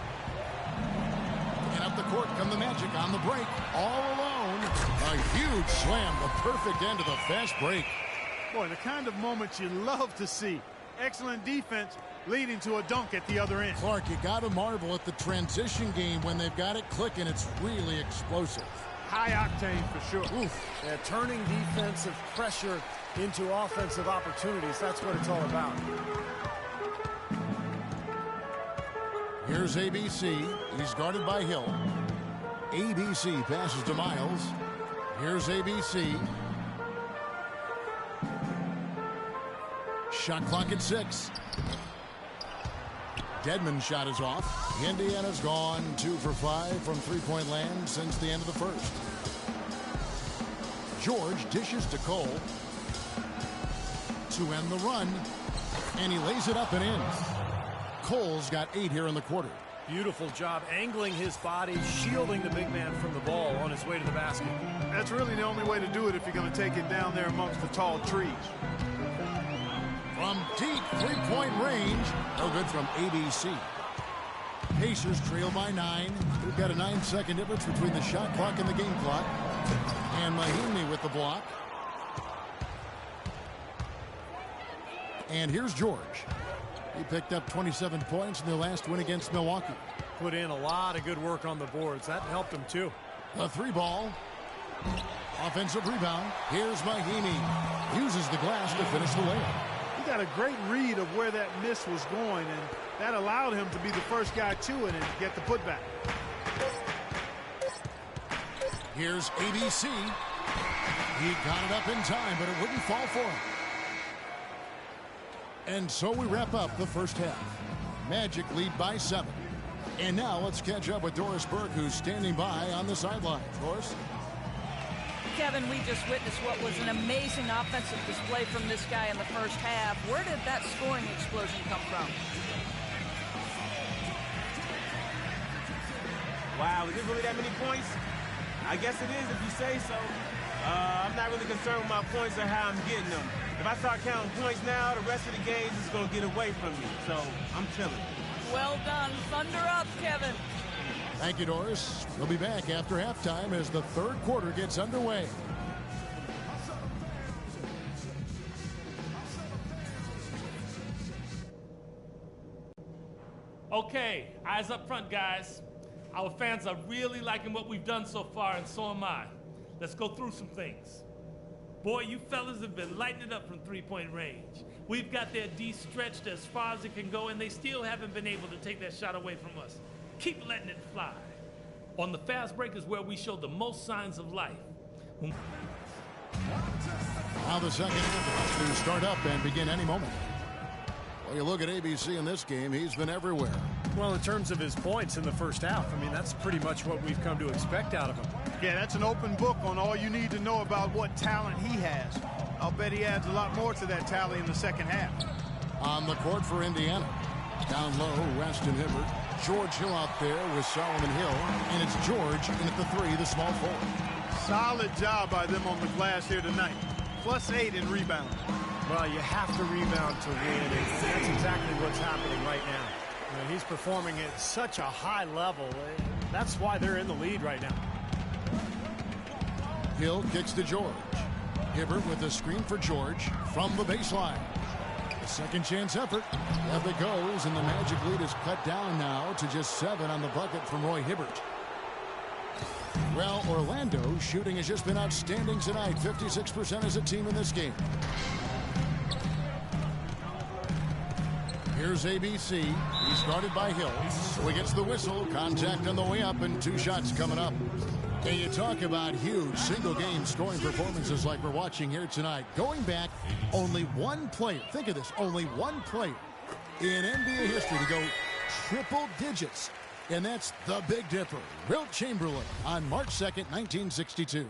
And up the court come the Magic on the break. All alone. A huge slam. The perfect end of the fast break. Boy, the kind of moments you love to see. Excellent defense leading to a dunk at the other end. Clark, you got to marvel at the transition game when they've got it clicking. It's really explosive. High octane for sure. Oof. Yeah, turning defensive pressure into offensive opportunities. That's what it's all about. Here's ABC. He's guarded by Hill. ABC passes to Miles. Here's ABC. Shot clock at 6. Dedmon's shot is off. Indiana's gone 2 for 5 from three-point land since the end of the first. George dishes to Cole to end the run, and he lays it up and in. Cole's got 8 here in the quarter. Beautiful job angling his body, shielding the big man from the ball on his way to the basket. That's really the only way to do it if you're going to take it down there amongst the tall trees. From deep three-point range, no good from ABC. Pacers trail by 9. We've got a 9-second difference between the shot clock and the game clock. And Mahimi with the block. And here's George. He picked up 27 points in their last win against Milwaukee. Put in a lot of good work on the boards. That helped him too. A 3-ball. Offensive rebound. Here's Mahimi. Uses the glass to finish the layup. He got a great read of where that miss was going, and that allowed him to be the first guy to it and get the putback. Here's ABC. He got it up in time, but it wouldn't fall for him. And so we wrap up the first half. Magic lead by 7. And now let's catch up with Doris Burke, who's standing by on the sideline. Doris? Kevin, we just witnessed what was an amazing offensive display from this guy in the first half. Where did that scoring explosion come from? Wow, is it really that many points? I guess it is if you say so. I'm not really concerned with my points or how I'm getting them. If I start counting points now, the rest of the games is going to get away from me. So I'm chilling. Well done. Thunder up, Kevin. Thank you, Doris. We'll be back after halftime as the third quarter gets underway. Okay, eyes up front, guys. Our fans are really liking what we've done so far, and so am I. Let's go through some things. Boy, you fellas have been lighting it up from three-point range. We've got their D stretched as far as it can go, and they still haven't been able to take that shot away from us. Keep letting it fly. On the fast break is where we show the most signs of life. Now the second half to start up and begin any moment. Well, you look at ABC in this game, he's been everywhere. Well, in terms of his points in the first half, I mean, that's pretty much what we've come to expect out of him. Yeah, that's an open book on all you need to know about what talent he has. I'll bet he adds a lot more to that tally in the second half. On the court for Indiana. Down low, Weston Hibbert. George Hill out there with Solomon Hill. And it's George in at the 3, the small forward. Solid job by them on the glass here tonight. +8 in rebound. Well, you have to rebound to win, and that's exactly what's happening right now. You know, he's performing at such a high level. That's why they're in the lead right now. Hill kicks to George. Hibbert with a screen for George from the baseline. A second chance effort. Up it goes, and the Magic lead is cut down now to just 7 on the bucket from Roy Hibbert. Well, Orlando's shooting has just been outstanding tonight. 56% as a team in this game. Here's ABC. He's guarded by Hill. So he gets the whistle. Contact on the way up, and 2 shots coming up. And you talk about huge single-game scoring performances like we're watching here tonight. Going back, only one player, think of this, only one player in NBA history to go triple digits And that's the Big Dipper, Wilt Chamberlain, on March 2nd, 1962.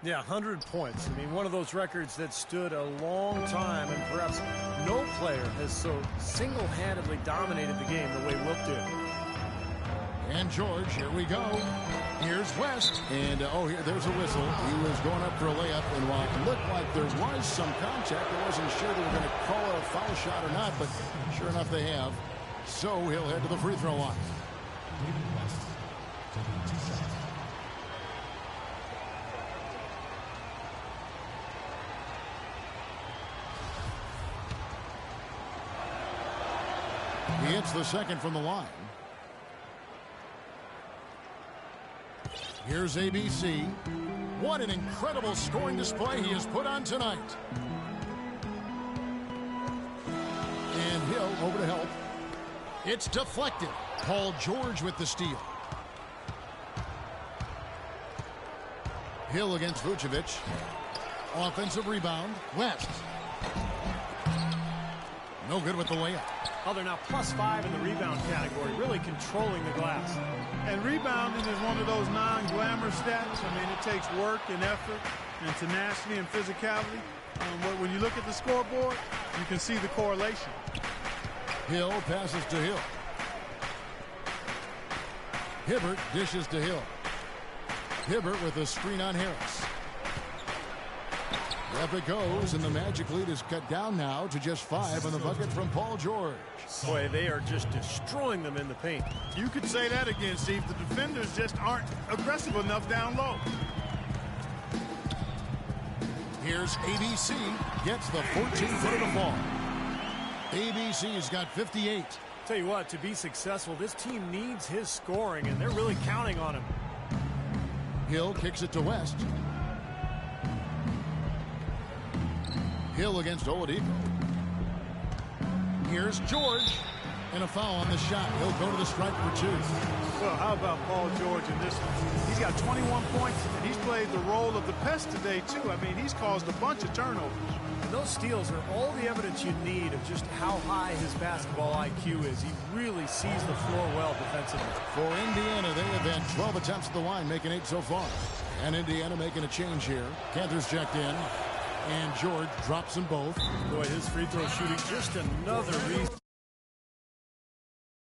Yeah, 100 points. I mean, one of those records that stood a long time, and perhaps no player has so single-handedly dominated the game the way Wilt did. And George, here we go. Here's West. And, there's a whistle. He was going up for a layup, and while it looked like there was some contact, I wasn't sure they were going to call it a foul shot or not, but sure enough they have. So he'll head to the free throw line. He hits the second from the line. Here's ABC. What an incredible scoring display he has put on tonight. And Hill over to help. It's deflected. Paul George with the steal. Hill against Vucevic. Offensive rebound. West. No good with the layup. Oh, they're now +5 in the rebound category, really controlling the glass. And rebounding is one of those non-glamour stats. I mean, it takes work and effort and tenacity and physicality. But when you look at the scoreboard, you can see the correlation. Hill passes to Hill. Hibbert dishes to Hill. Hibbert with a screen on Harris. Up it goes, and the Magic lead is cut down now to just 5 on the bucket from Paul George. Boy, they are just destroying them in the paint. You could say that again, Steve. The defenders just aren't aggressive enough down low. Here's ABC, gets the 14-footer to fall. ABC's got 58. Tell you what, to be successful, this team needs his scoring, and they're really counting on him. Hill kicks it to West. Hill against Oladipo. Here's George. And a foul on the shot. He'll go to the stripe for 2. Well, how about Paul George in this one? He's got 21 points, and he's played the role of the pest today, too. I mean, he's caused a bunch of turnovers. And those steals are all the evidence you need of just how high his basketball IQ is. He really sees the floor well defensively. For Indiana, they have had 12 attempts at the line, making 8 so far. And Indiana making a change here. Cantor's checked in. And George drops them both. Boy, his free throw shooting just another reason.